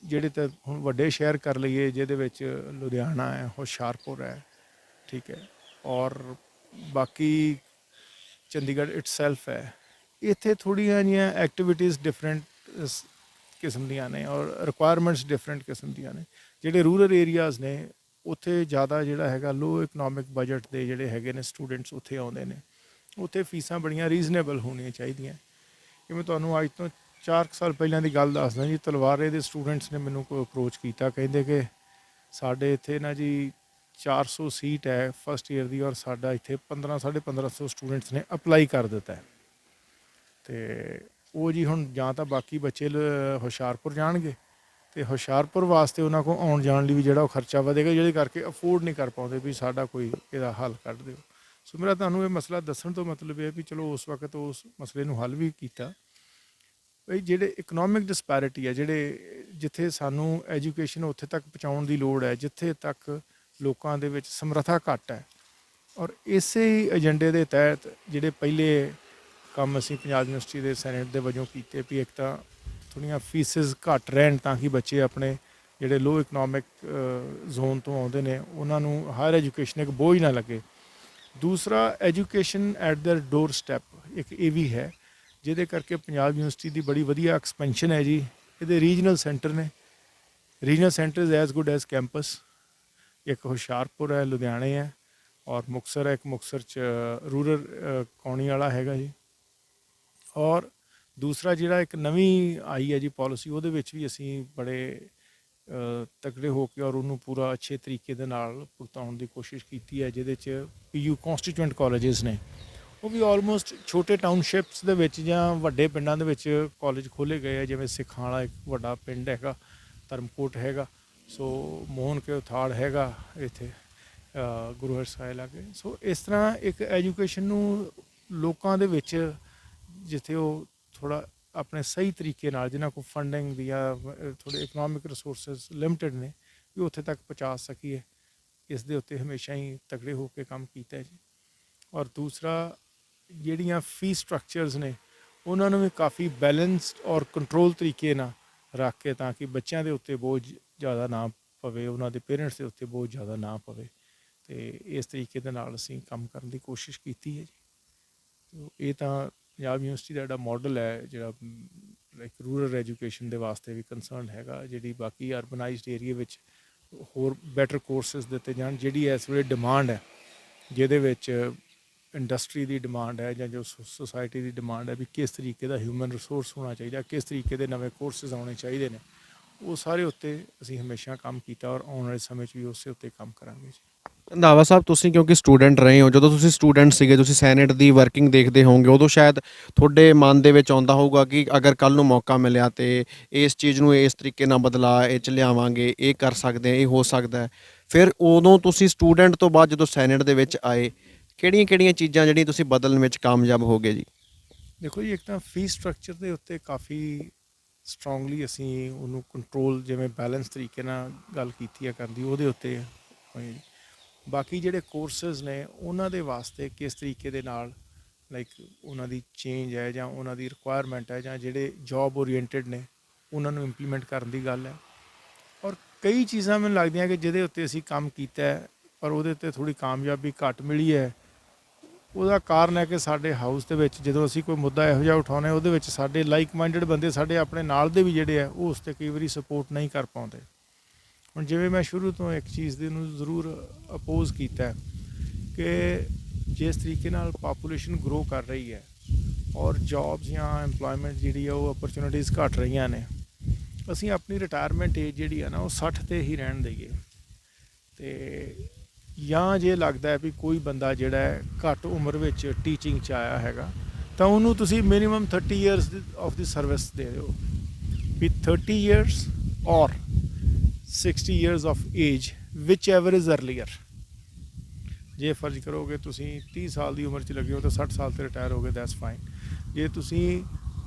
ਜਿਹੜੇ ਤਾਂ ਹੁਣ ਵੱਡੇ ਸ਼ਹਿਰ ਕਰ ਲਈਏ, ਜਿਹਦੇ ਵਿੱਚ ਲੁਧਿਆਣਾ ਹੈ, ਹੁਸ਼ਿਆਰਪੁਰ ਹੈ, ਠੀਕ ਹੈ, ਔਰ ਬਾਕੀ ਚੰਡੀਗੜ੍ਹ ਇਟਸੈਲਫ ਹੈ। ਇੱਥੇ ਥੋੜ੍ਹੀਆਂ ਜਿਹੀਆਂ ਐਕਟੀਵਿਟੀਜ਼ ਡਿਫਰੈਂਟ ਕਿਸਮ ਦੀਆਂ ਨੇ ਔਰ ਰਿਕੁਆਇਰਮੈਂਟਸ ਡਿਫਰੈਂਟ ਕਿਸਮ ਦੀਆਂ ਨੇ। ਜਿਹੜੇ ਰੂਰਲ ਏਰੀਆਜ਼ ਨੇ ਉੱਥੇ ਜ਼ਿਆਦਾ ਜਿਹੜਾ ਹੈਗਾ ਲੋ ਇਕਨੋਮਿਕ ਬਜਟ ਦੇ ਜਿਹੜੇ ਹੈਗੇ ਨੇ ਸਟੂਡੈਂਟਸ ਉੱਥੇ ਆਉਂਦੇ ਨੇ। ਉੱਥੇ ਫੀਸਾਂ ਬੜੀਆਂ ਰੀਜ਼ਨੇਬਲ ਹੋਣੀਆਂ ਚਾਹੀਦੀਆਂ। ਕਿ ਮੈਂ ਤੁਹਾਨੂੰ ਅੱਜ ਤੋਂ 4 ਸਾਲ ਪਹਿਲਾਂ ਦੀ ਗੱਲ ਦੱਸਦਾ ਜੀ, ਤਲਵਾਰੇ ਦੇ ਸਟੂਡੈਂਟਸ ਨੇ ਮੈਨੂੰ ਕੋਈ ਅਪਰੋਚ ਕੀਤਾ, ਕਹਿੰਦੇ ਕਿ ਸਾਡੇ ਇੱਥੇ ਨਾ ਜੀ 400 ਸੀਟ ਹੈ ਫਸਟ ਈਅਰ ਦੀ ਔਰ ਸਾਡਾ ਇੱਥੇ 1500 ਸਟੂਡੈਂਟਸ ਨੇ ਅਪਲਾਈ ਕਰ ਦਿੱਤਾ ਹੈ। ਅਤੇ ਉਹ ਜੀ ਹੁਣ ਜਾਂ ਤਾਂ ਬਾਕੀ ਬੱਚੇ ਹੁਸ਼ਿਆਰਪੁਰ ਜਾਣਗੇ ਅਤੇ ਹੁਸ਼ਿਆਰਪੁਰ ਵਾਸਤੇ ਉਹਨਾਂ ਕੋਲ ਆਉਣ ਜਾਣ ਲਈ ਵੀ ਜਿਹੜਾ ਉਹ ਖਰਚਾ ਵਧੇਗਾ, ਜਿਹਦੇ ਕਰਕੇ ਅਫੋਰਡ ਨਹੀਂ ਕਰ ਪਾਉਂਦੇ ਵੀ ਸਾਡਾ ਕੋਈ ਇਹਦਾ ਹੱਲ ਕੱਢ ਦਿਓ। ਸੋ ਮੇਰਾ ਤੁਹਾਨੂੰ ਇਹ ਮਸਲਾ ਦੱਸਣ ਤੋਂ ਮਤਲਬ ਇਹ ਵੀ ਚਲੋ ਉਸ ਵਕਤ ਉਸ ਮਸਲੇ ਨੂੰ ਹੱਲ ਵੀ ਕੀਤਾ। ਬਈ ਜਿਹੜੇ ਇਕਨੋਮਿਕ ਡਿਸਪੈਰਿਟੀ ਹੈ, ਜਿਹੜੇ ਜਿੱਥੇ ਸਾਨੂੰ ਐਜੂਕੇਸ਼ਨ ਉੱਥੇ ਤੱਕ ਪਹੁੰਚਾਉਣ ਦੀ ਲੋੜ ਹੈ ਜਿੱਥੇ ਤੱਕ ਲੋਕਾਂ ਦੇ ਵਿੱਚ ਸਮਰੱਥਾ ਘੱਟ ਹੈ, ਔਰ ਇਸੇ ਹੀ ਏਜੰਡੇ ਦੇ ਤਹਿਤ ਜਿਹੜੇ ਪਹਿਲੇ ਕੰਮ ਅਸੀਂ ਪੰਜਾਬ ਯੂਨੀਵਰਸਿਟੀ ਦੇ ਸੈਨੇਟ ਦੇ ਵਜੋਂ ਕੀਤੇ ਵੀ ਇੱਕ ਤਾਂ ਥੋੜ੍ਹੀਆਂ ਫੀਸਿਸ ਘੱਟ ਰਹਿਣ ਤਾਂ ਕਿ ਬੱਚੇ ਆਪਣੇ ਜਿਹੜੇ ਲੋ ਇਕਨੋਮਿਕ ਜ਼ੋਨ ਤੋਂ ਆਉਂਦੇ ਨੇ ਉਹਨਾਂ ਨੂੰ ਹਾਇਰ ਐਜੂਕੇਸ਼ਨ ਇੱਕ ਬੋਝ ਨਾ ਲੱਗੇ। ਦੂਸਰਾ education at the door step ਇੱਕ ਇਹ ਵੀ ਹੈ, ਜਿਹਦੇ ਕਰਕੇ ਪੰਜਾਬ ਯੂਨੀਵਰਸਿਟੀ ਦੀ ਬੜੀ ਵਧੀਆ ਐਕਸਪੈਂਸ਼ਨ ਹੈ ਜੀ। ਇਹਦੇ ਰੀਜਨਲ ਸੈਂਟਰ ਨੇ, regional centre is as good as campus. ਇੱਕ ਹੁਸ਼ਿਆਰਪੁਰ ਹੈ, ਲੁਧਿਆਣੇ ਹੈ ਔਰ ਮੁਕਤਸਰ ਹੈ। ਇੱਕ ਮੁਕਤਸਰ 'ਚ ਰੂਰਲ ਕੌਣੀ ਵਾਲਾ ਹੈਗਾ ਜੀ। ਔਰ ਦੂਸਰਾ ਜਿਹੜਾ ਇੱਕ ਨਵੀਂ ਆਈ ਹੈ ਜੀ ਪਾਲਿਸੀ, ਉਹਦੇ ਵਿੱਚ ਵੀ ਅਸੀਂ ਬੜੇ ਤਕੜੇ ਹੋ ਕੇ ਔਰ ਉਹਨੂੰ ਪੂਰਾ ਅੱਛੇ ਤਰੀਕੇ ਦੇ ਨਾਲ ਭੁਗਤਾਉਣ ਦੀ ਕੋਸ਼ਿਸ਼ ਕੀਤੀ ਹੈ, ਜਿਹਦੇ 'ਚ PU ਕੌਂਸਟੀਟਿਊਐਂਟ ਕਾਲਜਿਸ ਨੇ, ਉਹ ਵੀ ਆਲਮੋਸਟ ਛੋਟੇ ਟਾਊਨਸ਼ਿਪਸ ਦੇ ਵਿੱਚ ਜਾਂ ਵੱਡੇ ਪਿੰਡਾਂ ਦੇ ਵਿੱਚ ਕਾਲਜ ਖੋਲ੍ਹੇ ਗਏ ਆ। ਜਿਵੇਂ ਸਿੱਖਾਂ ਵਾਲਾ ਇੱਕ ਵੱਡਾ ਪਿੰਡ ਹੈਗਾ, ਧਰਮਕੋਟ ਹੈਗਾ, ਸੋ ਮੋਹਨ ਕੇ ਉਥਾੜ ਹੈਗਾ ਇੱਥੇ ਗੁਰੂ ਹਰਸਾਏ ਲਾਗੇ। ਸੋ ਇਸ ਤਰ੍ਹਾਂ ਇੱਕ ਐਜੂਕੇਸ਼ਨ ਨੂੰ ਲੋਕਾਂ ਦੇ ਵਿੱਚ ਜਿੱਥੇ ਉਹ ਥੋੜ੍ਹਾ ਆਪਣੇ ਸਹੀ ਤਰੀਕੇ ਨਾਲ, ਜਿਨ੍ਹਾਂ ਕੋਲ ਫੰਡਿੰਗ ਦੀਆਂ ਥੋੜ੍ਹੇ ਇਕਨੋਮਿਕ ਰਿਸੋਰਸਿਸ ਲਿਮਿਟਡ ਨੇ, ਵੀ ਉੱਥੇ ਤੱਕ ਪਹੁੰਚਾ ਸਕੀਏ। ਇਸ ਦੇ ਉੱਤੇ ਹਮੇਸ਼ਾ ਹੀ ਤਕੜੇ ਹੋ ਕੇ ਕੰਮ ਕੀਤਾ ਜੀ। ਔਰ ਦੂਸਰਾ ਜਿਹੜੀਆਂ ਫੀਸ ਸਟਰਕਚਰਸ ਨੇ ਉਹਨਾਂ ਨੂੰ ਵੀ ਕਾਫੀ ਬੈਲੈਂਸਡ ਔਰ ਕੰਟਰੋਲ ਤਰੀਕੇ ਨਾਲ ਰੱਖ ਕੇ, ਤਾਂ ਕਿ ਬੱਚਿਆਂ ਦੇ ਉੱਤੇ ਬੋਝ ਜ਼ਿਆਦਾ ਨਾ ਪਵੇ, ਉਹਨਾਂ ਦੇ ਪੇਰੈਂਟਸ ਦੇ ਉੱਤੇ ਬੋਝ ਜ਼ਿਆਦਾ ਨਾ ਪਵੇ। ਅਤੇ ਇਸ ਤਰੀਕੇ ਦੇ ਨਾਲ ਅਸੀਂ ਕੰਮ ਕਰਨ ਦੀ ਕੋਸ਼ਿਸ਼ ਕੀਤੀ ਹੈ ਜੀ। ਇਹ ਤਾਂ ਪੰਜਾਬ ਯੂਨੀਵਰਸਿਟੀ ਦਾ ਜਿਹੜਾ ਮਾਡਲ ਹੈ, ਜਿਹੜਾ ਲਾਈਕ ਰੂਰਲ ਐਜੂਕੇਸ਼ਨ ਦੇ ਵਾਸਤੇ ਵੀ ਕੰਸਰਨ ਹੈਗਾ, ਜਿਹੜੀ ਬਾਕੀ ਅਰਬਨਾਈਜ਼ਡ ਏਰੀਆ ਵਿੱਚ ਹੋਰ ਬੈਟਰ ਕੋਰਸਿਸ ਦਿੱਤੇ ਜਾਣ। ਜਿਹੜੀ ਇਸ ਵੇਲੇ ਡਿਮਾਂਡ ਹੈ, ਜਿਹਦੇ ਵਿੱਚ ਇੰਡਸਟਰੀ ਦੀ ਡਿਮਾਂਡ ਹੈ ਜਾਂ ਜੋ ਸੁਸਾਇਟੀ ਦੀ ਡਿਮਾਂਡ ਹੈ ਵੀ ਕਿਸ ਤਰੀਕੇ ਦਾ ਹਿਊਮਨ ਰਿਸੋਰਸ ਹੋਣਾ ਚਾਹੀਦਾ, ਕਿਸ ਤਰੀਕੇ ਦੇ ਨਵੇਂ ਕੋਰਸਿਸ ਆਉਣੇ ਚਾਹੀਦੇ ਨੇ, ਉਹ ਸਾਰੇ ਉੱਤੇ ਅਸੀਂ ਹਮੇਸ਼ਾ ਕੰਮ ਕੀਤਾ ਔਰ ਆਉਣ ਵਾਲੇ ਸਮੇਂ 'ਚ ਵੀ ਉਸੇ ਉੱਤੇ ਕੰਮ ਕਰਾਂਗੇ ਜੀ। ਰੰਧਾਵਾ ਸਾਹਿਬ, ਤੁਸੀਂ ਕਿਉਂਕਿ ਸਟੂਡੈਂਟ ਰਹੇ ਹੋ, ਜਦੋਂ ਤੁਸੀਂ ਸਟੂਡੈਂਟ ਸੀਗੇ, ਤੁਸੀਂ ਸੈਨੇਟ ਦੀ ਵਰਕਿੰਗ ਦੇਖਦੇ ਹੋਵੋਗੇ, ਉਦੋਂ ਸ਼ਾਇਦ ਤੁਹਾਡੇ ਮਨ ਦੇ ਵਿੱਚ ਆਉਂਦਾ ਹੋਊਗਾ ਕਿ ਅਗਰ ਕੱਲ ਨੂੰ ਮੌਕਾ ਮਿਲਿਆ ਤੇ ਇਸ ਚੀਜ਼ ਨੂੰ ਇਸ ਤਰੀਕੇ ਨਾਲ ਬਦਲਾ ਇਹ ਚ ਲਿਆਵਾਂਗੇ, ਇਹ ਕਰ ਸਕਦੇ ਹਾਂ, ਇਹ ਹੋ ਸਕਦਾ ਹੈ। ਫਿਰ ਉਦੋਂ ਤੁਸੀਂ ਸਟੂਡੈਂਟ ਤੋਂ ਬਾਅਦ ਜਦੋਂ ਸੈਨੇਟ ਦੇ ਵਿੱਚ ਆਏ, ਕਿਹੜੀਆਂ ਚੀਜ਼ਾਂ ਜਿਹੜੀਆਂ ਤੁਸੀਂ ਬਦਲਣ ਵਿੱਚ ਕਾਮਯਾਬ ਹੋ ਗਏ ਜੀ? ਦੇਖੋ ਜੀ, ਇੱਕ ਤਾਂ ਫੀਸ ਸਟਰਕਚਰ ਦੇ ਉੱਤੇ ਕਾਫੀ ਸਟਰੋਂਗਲੀ ਅਸੀਂ ਉਹਨੂੰ ਕੰਟਰੋਲ, ਜਿਵੇਂ ਬੈਲੈਂਸ ਤਰੀਕੇ ਨਾਲ ਗੱਲ ਕੀਤੀ ਹੈ ਕਰਦੀ, ਉਹਦੇ ਉੱਤੇ ਹੋਏ। ਬਾਕੀ ਜਿਹੜੇ ਕੋਰਸਿਸ ਨੇ ਉਹਨਾਂ ਦੇ ਵਾਸਤੇ ਕਿਸ ਤਰੀਕੇ ਦੇ ਨਾਲ ਲਾਈਕ ਉਹਨਾਂ ਦੀ ਚੇਂਜ ਹੈ ਜਾਂ ਉਹਨਾਂ ਦੀ ਰਿਕੁਆਇਰਮੈਂਟ ਹੈ, ਜਾਂ ਜਿਹੜੇ ਜੋਬ ਓਰੀਐਂਟਡ ਨੇ ਉਹਨਾਂ ਨੂੰ ਇੰਪਲੀਮੈਂਟ ਕਰਨ ਦੀ ਗੱਲ ਹੈ। ਔਰ ਕਈ ਚੀਜ਼ਾਂ ਮੈਨੂੰ ਲੱਗਦੀਆਂ ਕਿ ਜਿਹਦੇ ਉੱਤੇ ਅਸੀਂ ਕੰਮ ਕੀਤਾ ਹੈ ਪਰ ਉਹਦੇ ਉੱਤੇ ਥੋੜ੍ਹੀ ਕਾਮਯਾਬੀ ਘੱਟ ਮਿਲੀ ਹੈ। ਉਹਦਾ ਕਾਰਨ ਹੈ ਕਿ ਸਾਡੇ ਹਾਊਸ ਦੇ ਵਿੱਚ ਜਦੋਂ ਅਸੀਂ ਕੋਈ ਮੁੱਦਾ ਇਹੋ ਜਿਹਾ ਉਠਾਉਂਦੇ, ਉਹਦੇ ਵਿੱਚ ਸਾਡੇ ਲਾਈਕ ਮਾਈਂਡਡ ਬੰਦੇ, ਸਾਡੇ ਆਪਣੇ ਨਾਲ ਦੇ ਵੀ ਜਿਹੜੇ ਆ, ਉਹ ਉਸ 'ਤੇ ਕਈ ਵਾਰੀ ਸਪੋਰਟ ਨਹੀਂ ਕਰ ਪਾਉਂਦੇ। ਹੁਣ ਜਿਵੇਂ ਮੈਂ ਸ਼ੁਰੂ ਤੋਂ ਇੱਕ ਚੀਜ਼ ਦੇ ਨੂੰ ਜ਼ਰੂਰ ਅਪੋਜ਼ ਕੀਤਾ ਕਿ ਜਿਸ ਤਰੀਕੇ ਨਾਲ ਪਾਪੂਲੇਸ਼ਨ ਗਰੋ ਕਰ ਰਹੀ ਹੈ ਔਰ ਜੋਬਸ ਜਾਂ ਐਮਪਲੋਇਮੈਂਟ ਜਿਹੜੀ ਆ ਉਹ ਅਪਰਚੁਨਿਟੀਜ਼ ਘੱਟ ਰਹੀਆਂ ਨੇ, ਅਸੀਂ ਆਪਣੀ ਰਿਟਾਇਰਮੈਂਟ ਏਜ ਜਿਹੜੀ ਆ ਨਾ ਉਹ 60 'ਤੇ ਹੀ ਰਹਿਣ ਦੇਈਏ। ਅਤੇ ਜਾਂ ਜੇ ਲੱਗਦਾ ਹੈ ਵੀ ਕੋਈ ਬੰਦਾ ਜਿਹੜਾ ਹੈ ਘੱਟ ਉਮਰ ਵਿੱਚ ਟੀਚਿੰਗ 'ਚ ਆਇਆ ਹੈਗਾ ਤਾਂ ਉਹਨੂੰ ਤੁਸੀਂ minimum 30 years of the service ਦੇ ਦਿਓ, ਵੀ 30 ਈਅਰਸ ਔਰ 60 years of age which ever is earlier. ਜੇ ਫਰਜ਼ ਕਰੋਗੇ ਤੁਸੀਂ 30 ਸਾਲ ਦੀ ਉਮਰ 'ਚ ਲੱਗੇ ਹੋ ਤਾਂ 60 ਸਾਲ 'ਤੇ ਰਿਟਾਇਰ ਹੋ ਗਏ, ਦੈਟਸ ਫਾਈਨ। ਜੇ ਤੁਸੀਂ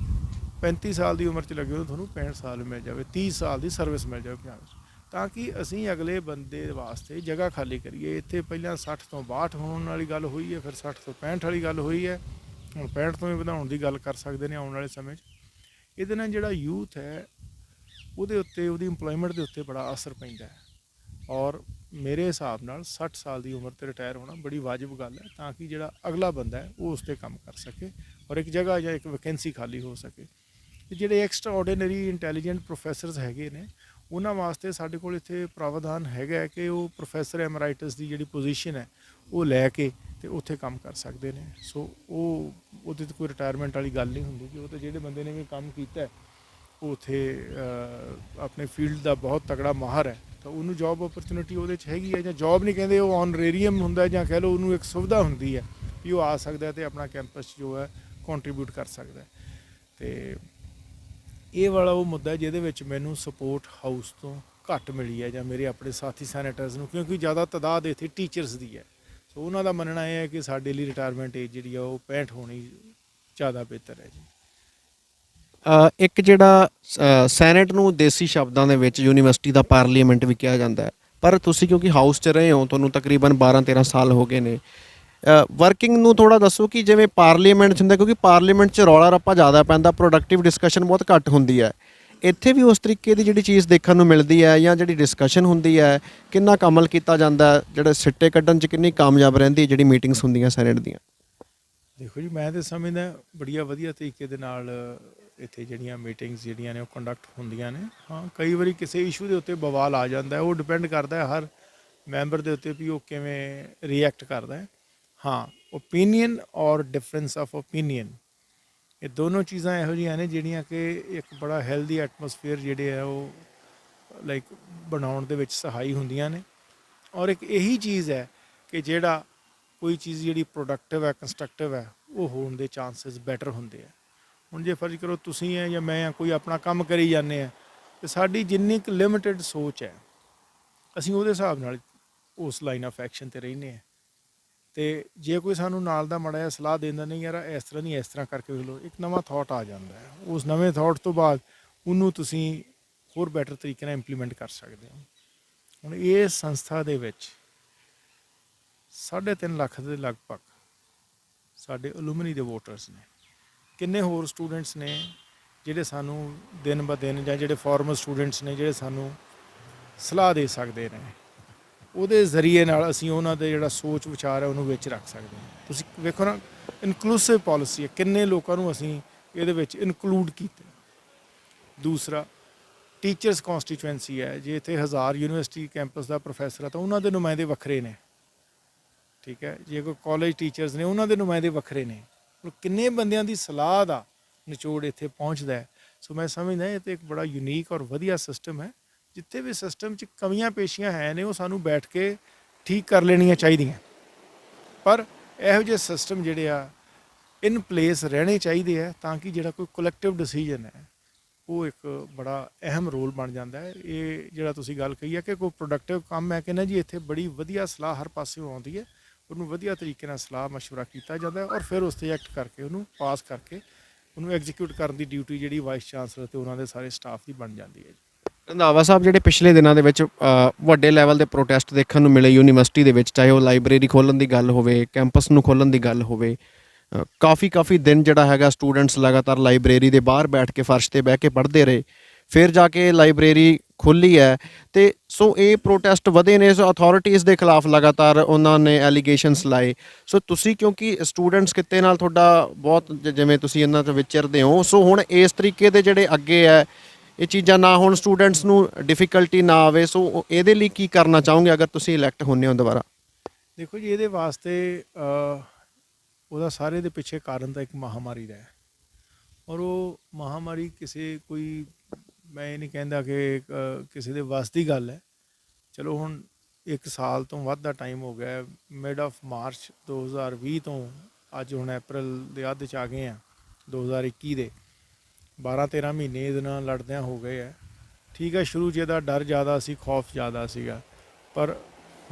35 ਸਾਲ ਦੀ ਉਮਰ 'ਚ ਲੱਗੇ ਹੋ ਤੁਹਾਨੂੰ 65 ਸਾਲ ਮਿਲ ਜਾਵੇ, 30 ਸਾਲ ਦੀ ਸਰਵਿਸ ਮਿਲ ਜਾਵੇ ਪੰਜਾਬ ਵਿੱਚ, ਤਾਂ ਕਿ ਅਸੀਂ ਅਗਲੇ ਬੰਦੇ ਵਾਸਤੇ ਜਗ੍ਹਾ ਖਾਲੀ ਕਰੀਏ। ਇੱਥੇ ਪਹਿਲਾਂ 60 ਤੋਂ 62 ਹੋਣ ਵਾਲੀ ਗੱਲ ਹੋਈ ਹੈ, ਫਿਰ 60 ਤੋਂ 65 ਵਾਲੀ ਗੱਲ ਹੋਈ ਹੈ, ਹੁਣ 65 ਤੋਂ ਵੀ ਵਧਾਉਣ ਦੀ ਗੱਲ ਕਰ ਸਕਦੇ ਨੇ ਆਉਣ ਵਾਲੇ ਸਮੇਂ 'ਚ। ਇਹਦੇ ਨਾਲ ਜਿਹੜਾ ਯੂਥ ਹੈ ਉਹਦੇ ਉੱਤੇ, ਉਹਦੀ ਇੰਪਲੋਇਮੈਂਟ ਦੇ ਉੱਤੇ ਬੜਾ ਅਸਰ ਪੈਂਦਾ ਹੈ। ਔਰ ਮੇਰੇ ਹਿਸਾਬ ਨਾਲ 60 ਸਾਲ ਦੀ ਉਮਰ 'ਤੇ ਰਿਟਾਇਰ ਹੋਣਾ ਬੜੀ ਵਾਜਬ ਗੱਲ ਹੈ, ਤਾਂ ਕਿ ਜਿਹੜਾ ਅਗਲਾ ਬੰਦਾ ਹੈ ਉਹ ਉਸ 'ਤੇ ਕੰਮ ਕਰ ਸਕੇ ਔਰ ਇੱਕ ਜਗ੍ਹਾ ਜਾਂ ਇੱਕ ਵੈਕੈਂਸੀ ਖਾਲੀ ਹੋ ਸਕੇ। ਅਤੇ ਜਿਹੜੇ ਐਕਸਟਰਾ ਆਰਡੀਨਰੀ ਇੰਟੈਲੀਜੈਂਟ ਪ੍ਰੋਫੈਸਰਸ ਹੈਗੇ ਨੇ ਉਹਨਾਂ ਵਾਸਤੇ ਸਾਡੇ ਕੋਲ ਇੱਥੇ ਪ੍ਰਾਵਧਾਨ ਹੈਗਾ ਕਿ ਉਹ ਪ੍ਰੋਫੈਸਰ ਐਮਰਾਈਟਸ ਦੀ ਜਿਹੜੀ ਪੋਜੀਸ਼ਨ ਹੈ ਉਹ ਲੈ ਕੇ ਅਤੇ ਉੱਥੇ ਕੰਮ ਕਰ ਸਕਦੇ ਨੇ। ਸੋ ਉਹਦੇ 'ਤੇ ਕੋਈ ਰਿਟਾਇਰਮੈਂਟ ਵਾਲੀ ਗੱਲ ਨਹੀਂ ਹੁੰਦੀ, ਕਿ ਉਹ ਤਾਂ ਜਿਹੜੇ ਬੰਦੇ ਨੇ ਵੀ ਕੰਮ ਕੀਤਾ ਉਹ ਉੱਥੇ ਆਪਣੇ ਫੀਲਡ ਦਾ ਬਹੁਤ ਤਕੜਾ ਮਾਹਰ ਹੈ ਤਾਂ ਉਹਨੂੰ ਜੋਬ ਓਪਰਚੁਨਿਟੀ ਉਹਦੇ 'ਚ ਹੈਗੀ ਹੈ, ਜਾਂ ਜੋਬ ਨਹੀਂ ਕਹਿੰਦੇ, ਉਹ ਔਨਰੇਰੀਅਮ ਹੁੰਦਾ, ਜਾਂ ਕਹਿ ਲਓ ਉਹਨੂੰ ਇੱਕ ਸੁਵਿਧਾ ਹੁੰਦੀ ਹੈ ਵੀ ਉਹ ਆ ਸਕਦਾ ਅਤੇ ਆਪਣਾ ਕੈਂਪਸ ਜੋ ਹੈ ਕੰਟਰੀਬਿਊਟ ਕਰ ਸਕਦਾ। ਅਤੇ ਇਹ ਵਾਲਾ ਉਹ ਮੁੱਦਾ ਜਿਹਦੇ ਵਿੱਚ ਮੈਨੂੰ ਸਪੋਰਟ ਹਾਊਸ ਤੋਂ ਘੱਟ ਮਿਲੀ ਹੈ, ਜਾਂ ਮੇਰੇ ਆਪਣੇ ਸਾਥੀ ਸੈਨੇਟਰਸ ਨੂੰ, ਕਿਉਂਕਿ ਜ਼ਿਆਦਾ ਤਾਦਾਦ ਇੱਥੇ ਟੀਚਰਸ ਦੀ ਹੈ। ਸੋ ਉਹਨਾਂ ਦਾ ਮੰਨਣਾ ਇਹ ਹੈ ਕਿ ਸਾਡੇ ਲਈ ਰਿਟਾਇਰਮੈਂਟ ਏਜ ਜਿਹੜੀ ਆ ਉਹ 65 ਹੋਣੀ ਜ਼ਿਆਦਾ ਬਿਹਤਰ ਹੈ ਜੀ। ਇੱਕ ਜਿਹੜਾ ਸੈਨੇਟ ਨੂੰ ਦੇਸੀ ਸ਼ਬਦਾਂ ਦੇ ਵਿੱਚ ਯੂਨੀਵਰਸਿਟੀ ਦਾ ਪਾਰਲੀਮੈਂਟ ਵੀ ਕਿਹਾ ਜਾਂਦਾ ਹੈ, ਪਰ ਤੁਸੀਂ ਕਿਉਂਕਿ ਹਾਊਸ 'ਚ ਰਹੇ ਹੋ, ਤੁਹਾਨੂੰ ਤਕਰੀਬਨ 12-13 ਸਾਲ ਹੋ ਗਏ ਨੇ, ਵਰਕਿੰਗ ਨੂੰ ਥੋੜ੍ਹਾ ਦੱਸੋ ਕਿ ਜਿਵੇਂ ਪਾਰਲੀਮੈਂਟ 'ਚ ਹੁੰਦਾ, ਕਿਉਂਕਿ ਪਾਰਲੀਮੈਂਟ 'ਚ ਰੌਲਾ ਰੱਪਾ ਜ਼ਿਆਦਾ ਪੈਂਦਾ, ਪ੍ਰੋਡਕਟਿਵ ਡਿਸਕਸ਼ਨ ਬਹੁਤ ਘੱਟ ਹੁੰਦੀ ਹੈ। ਇੱਥੇ ਵੀ ਉਸ ਤਰੀਕੇ ਦੀ ਜਿਹੜੀ ਚੀਜ਼ ਦੇਖਣ ਨੂੰ ਮਿਲਦੀ ਹੈ, ਜਾਂ ਜਿਹੜੀ ਡਿਸਕਸ਼ਨ ਹੁੰਦੀ ਹੈ ਕਿੰਨਾ ਕੁ ਅਮਲ ਕੀਤਾ ਜਾਂਦਾ, ਜਿਹੜੇ ਸਿੱਟੇ ਕੱਢਣ 'ਚ ਕਿੰਨੀ ਕਾਮਯਾਬ ਰਹਿੰਦੀ ਜਿਹੜੀ ਮੀਟਿੰਗਸ ਹੁੰਦੀਆਂ ਸੈਨੇਟ ਦੀਆਂ? ਦੇਖੋ ਜੀ, ਮੈਂ ਤਾਂ ਸਮਝਦਾ ਬੜੀਆ ਵਧੀਆ ਤਰੀਕੇ ਦੇ ਨਾਲ ਇੱਥੇ ਜਿਹੜੀਆਂ ਮੀਟਿੰਗਸ ਜਿਹੜੀਆਂ ਨੇ ਉਹ ਕੰਡਕਟ ਹੁੰਦੀਆਂ ਨੇ। ਹਾਂ, ਕਈ ਵਾਰੀ ਕਿਸੇ ਇਸ਼ੂ ਦੇ ਉੱਤੇ ਬਵਾਲ ਆ ਜਾਂਦਾ, ਉਹ ਡਿਪੈਂਡ ਕਰਦਾ ਹੈ ਹਰ ਮੈਂਬਰ ਦੇ ਉੱਤੇ ਵੀ ਉਹ ਕਿਵੇਂ ਰਿਐਕਟ ਕਰਦਾ ਹੈ। ਹਾਂ, ਓਪੀਨੀਅਨ ਔਰ ਡਿਫਰੈਂਸ ਆਫ ਓਪੀਨੀਅਨ, ਇਹ ਦੋਨੋਂ ਚੀਜ਼ਾਂ ਇਹੋ ਜਿਹੀਆਂ ਨੇ ਜਿਹੜੀਆਂ ਕਿ ਇੱਕ ਬੜਾ ਹੈਲਦੀ ਐਟਮੋਸਫੇਅਰ ਜਿਹੜੇ ਆ ਉਹ ਲਾਈਕ ਬਣਾਉਣ ਦੇ ਵਿੱਚ ਸਹਾਈ ਹੁੰਦੀਆਂ ਨੇ। ਔਰ ਇੱਕ ਇਹੀ ਚੀਜ਼ ਹੈ ਕਿ ਜਿਹੜਾ ਕੋਈ ਚੀਜ਼ ਜਿਹੜੀ ਪ੍ਰੋਡਕਟਿਵ ਹੈ, ਕੰਸਟਰਕਟਿਵ ਹੈ, ਉਹ ਹੋਣ ਦੇ ਚਾਂਸਿਸ ਬੈਟਰ ਹੁੰਦੇ ਆ। ਹੁਣ ਜੇ ਫਰਜ਼ ਕਰੋ ਤੁਸੀਂ ਹੈ ਜਾਂ ਮੈਂ, ਕੋਈ ਆਪਣਾ ਕੰਮ ਕਰੀ ਜਾਂਦੇ ਹਾਂ, ਅਤੇ ਸਾਡੀ ਜਿੰਨੀ ਕੁ ਲਿਮਿਟਿਡ ਸੋਚ ਹੈ ਅਸੀਂ ਉਹਦੇ ਹਿਸਾਬ ਨਾਲ ਉਸ ਲਾਈਨ ਆਫ ਐਕਸ਼ਨ 'ਤੇ ਰਹਿੰਦੇ ਹਾਂ। ਅਤੇ ਜੇ ਕੋਈ ਸਾਨੂੰ ਨਾਲ ਦਾ ਮਾੜਾ ਜਿਹਾ ਸਲਾਹ ਦਿੰਦਾ, ਨਹੀਂ ਯਾਰ ਇਸ ਤਰ੍ਹਾਂ ਨਹੀਂ, ਇਸ ਤਰ੍ਹਾਂ ਕਰਕੇ ਵੇਖ ਲਓ, ਇੱਕ ਨਵਾਂ ਥਾਟ ਆ ਜਾਂਦਾ ਹੈ। ਉਸ ਨਵੇਂ ਥਾਟ ਤੋਂ ਬਾਅਦ ਉਹਨੂੰ ਤੁਸੀਂ ਹੋਰ ਬੈਟਰ ਤਰੀਕੇ ਨਾਲ ਇੰਪਲੀਮੈਂਟ ਕਰ ਸਕਦੇ ਹੋ। ਹੁਣ ਇਸ ਸੰਸਥਾ ਦੇ ਵਿੱਚ 3.5 ਲੱਖ ਦੇ ਲਗਭਗ ਸਾਡੇ ਅਲੂਮਨੀ ਦੇ ਵੋਟਰਸ ਨੇ। ਕਿੰਨੇ ਹੋਰ ਸਟੂਡੈਂਟਸ ਨੇ ਜਿਹੜੇ ਸਾਨੂੰ ਦਿਨ ਬ ਦਿਨ, ਜਾਂ ਜਿਹੜੇ ਫਾਰਮਰ ਸਟੂਡੈਂਟਸ ਨੇ ਜਿਹੜੇ ਸਾਨੂੰ ਸਲਾਹ ਦੇ ਸਕਦੇ ਨੇ, ਉਹਦੇ ਜ਼ਰੀਏ ਨਾਲ ਅਸੀਂ ਉਹਨਾਂ ਦੇ ਜਿਹੜਾ ਸੋਚ ਵਿਚਾਰ ਹੈ ਉਹਨੂੰ ਵਿੱਚ ਰੱਖ ਸਕਦੇ ਹਾਂ। ਤੁਸੀਂ ਵੇਖੋ ਨਾ, ਇਨਕਲੂਸਿਵ ਪੋਲਿਸੀ ਹੈ, ਕਿੰਨੇ ਲੋਕਾਂ ਨੂੰ ਅਸੀਂ ਇਹਦੇ ਵਿੱਚ ਇਨਕਲੂਡ ਕੀਤਾ। ਦੂਸਰਾ ਟੀਚਰਸ ਕੌਂਸਟੀਚੁਐਂਸੀ ਹੈ, ਜੇ ਇੱਥੇ 1000 ਯੂਨੀਵਰਸਿਟੀ ਕੈਂਪਸ ਦਾ ਪ੍ਰੋਫੈਸਰ ਹੈ ਤਾਂ ਉਹਨਾਂ ਦੇ ਨੁਮਾਇੰਦੇ ਵੱਖਰੇ ਨੇ, ਠੀਕ ਹੈ। ਜੇ ਕੋਈ ਕਾਲਜ ਟੀਚਰਸ ਨੇ ਉਹਨਾਂ ਦੇ ਨੁਮਾਇੰਦੇ ਵੱਖਰੇ ਨੇ, ਕਿੰਨੇ ਬੰਦਿਆਂ ਦੀ ਸਲਾਹ ਦਾ ਨਿਚੋੜ ਇੱਥੇ ਪਹੁੰਚਦਾ ਹੈ। ਸੋ ਮੈਂ ਸਮਝਦਾ ਇਹ ਤਾਂ ਇੱਕ ਬੜਾ ਯੂਨੀਕ ਔਰ ਵਧੀਆ ਸਿਸਟਮ ਹੈ। ਜਿੱਥੇ ਵੀ ਸਿਸਟਮ 'ਚ ਕਮੀਆਂ ਪੇਸ਼ੀਆਂ ਹੈ ਨੇ ਉਹ ਸਾਨੂੰ ਬੈਠ ਕੇ ਠੀਕ ਕਰ ਲੈਣੀਆਂ ਚਾਹੀਦੀਆਂ, ਪਰ ਇਹੋ ਜਿਹੇ ਸਿਸਟਮ ਜਿਹੜੇ ਆ ਇਨ ਪਲੇਸ ਰਹਿਣੇ ਚਾਹੀਦੇ ਆ ਤਾਂ ਕਿ ਜਿਹੜਾ ਕੋਈ ਕਲੈਕਟਿਵ ਡਿਸੀਜਨ ਹੈ ਉਹ ਇੱਕ ਬੜਾ ਅਹਿਮ ਰੋਲ ਬਣ ਜਾਂਦਾ ਹੈ। ਇਹ ਜਿਹੜਾ ਤੁਸੀਂ ਗੱਲ ਕਹੀ ਹੈ ਕਿ ਕੋਈ ਪ੍ਰੋਡਕਟਿਵ ਕੰਮ ਹੈ ਕਿ ਨਾ ਜੀ, ਇੱਥੇ ਬੜੀ ਵਧੀਆ ਸਲਾਹ ਹਰ ਪਾਸਿਓਂ ਆਉਂਦੀ ਹੈ, ਉਹਨੂੰ ਵਧੀਆ ਤਰੀਕੇ ਨਾਲ ਸਲਾਹ ਮਸ਼ਵਰਾ ਕੀਤਾ ਜਾਂਦਾ ਔਰ ਫਿਰ ਉਸ 'ਤੇ ਐਕਟ ਕਰਕੇ ਉਹਨੂੰ ਪਾਸ ਕਰਕੇ ਉਹਨੂੰ ਐਗਜ਼ੀਕਿਊਟ ਕਰਨ ਦੀ ਡਿਊਟੀ ਜਿਹੜੀ ਵਾਈਸ ਚਾਂਸਲਰ ਤੇ ਉਹਨਾਂ ਦੇ ਸਾਰੇ ਸਟਾਫ ਦੀ ਬਣ ਜਾਂਦੀ ਹੈ ਜੀ। ਰੰਧਾਵਾ ਸਾਹਿਬ, ਜਿਹੜੇ ਪਿਛਲੇ ਦਿਨਾਂ ਦੇ ਵਿੱਚ ਵੱਡੇ ਲੈਵਲ ਦੇ ਪ੍ਰੋਟੈਸਟ ਦੇਖਣ ਨੂੰ ਮਿਲੇ ਯੂਨੀਵਰਸਿਟੀ ਦੇ ਵਿੱਚ, ਚਾਹੇ ਉਹ ਲਾਇਬ੍ਰੇਰੀ ਖੋਲ੍ਹਣ ਦੀ ਗੱਲ ਹੋਵੇ, ਕੈਂਪਸ ਨੂੰ ਖੋਲ੍ਹਣ ਦੀ ਗੱਲ ਹੋਵੇ, ਕਾਫੀ ਦਿਨ ਜਿਹੜਾ ਹੈਗਾ ਸਟੂਡੈਂਟਸ ਲਗਾਤਾਰ ਲਾਇਬ੍ਰੇਰੀ ਦੇ ਬਾਹਰ ਬੈਠ ਕੇ ਫਰਸ਼ 'ਤੇ ਬਹਿ ਕੇ ਪੜ੍ਹਦੇ ਰਹੇ, ਫਿਰ ਜਾ ਕੇ ਲਾਇਬ੍ਰੇਰੀ ਖੋਲ੍ਹੀ ਹੈ। ਤੇ ਸੋ ਇਹ ਪ੍ਰੋਟੈਸਟ ਵਧੇ ਨੇ, ਸੋ ਅਥਾਰਟੀਜ਼ ਦੇ ਖਿਲਾਫ ਲਗਾਤਾਰ ਉਹਨਾਂ ਨੇ ਐਲੀਗੇਸ਼ਨਸ ਲਾਏ। ਸੋ ਤੁਸੀਂ ਕਿਉਂਕਿ ਸਟੂਡੈਂਟਸ ਕਿੱਤੇ ਨਾਲ ਤੁਹਾਡਾ ਬਹੁਤ ਜਿਵੇਂ ਤੁਸੀਂ ਇਹਨਾਂ 'ਚ ਵਿਚਰਦੇ ਹੋ, ਸੋ ਹੁਣ ਇਸ ਤਰੀਕੇ ਦੇ ਜਿਹੜੇ ਅੱਗੇ ਹੈ ਇਹ ਚੀਜ਼ਾਂ ਨਾ ਹੋਣ, ਸਟੂਡੈਂਟਸ ਨੂੰ ਡਿਫਿਕਲਟੀ ਨਾ ਆਵੇ, ਸੋ ਇਹਦੇ ਲਈ ਕੀ ਕਰਨਾ ਚਾਹੋਗੇ ਅਗਰ ਤੁਸੀਂ ਇਲੈਕਟ ਹੁੰਦੇ ਹੋ ਦੁਬਾਰਾ? ਦੇਖੋ ਜੀ, ਇਹਦੇ ਵਾਸਤੇ ਉਹਦਾ ਸਾਰੇ ਦੇ ਪਿੱਛੇ ਕਾਰਨ ਤਾਂ ਇੱਕ ਮਹਾਮਾਰੀ ਦਾ ਹੈ, ਔਰ ਉਹ ਮਹਾਮਾਰੀ ਕਿਸੇ ਕੋਈ, ਮੈਂ ਇਹ ਨਹੀਂ ਕਹਿੰਦਾ ਕਿ ਕਿਸੇ ਦੇ ਵੱਸ ਦੀ ਗੱਲ ਹੈ। ਚਲੋ ਹੁਣ 1 ਸਾਲ ਤੋਂ ਵੱਧ ਦਾ ਟਾਈਮ ਹੋ ਗਿਆ, ਮਿਡ ਆਫ ਮਾਰਚ 2020 ਤੋਂ ਅੱਜ ਹੁਣ ਅਪ੍ਰੈਲ ਦੇ ਅੱਧ 'ਚ ਆ ਗਏ ਆ 2021 ਦੇ, 12-13 ਮਹੀਨੇ ਇਹਦੇ ਨਾਲ ਲੜਦਿਆਂ ਹੋ ਗਏ ਆ। ਠੀਕ ਹੈ, ਸ਼ੁਰੂ 'ਚ ਇਹਦਾ ਡਰ ਜ਼ਿਆਦਾ ਸੀ, ਖੌਫ ਜ਼ਿਆਦਾ ਸੀਗਾ, ਪਰ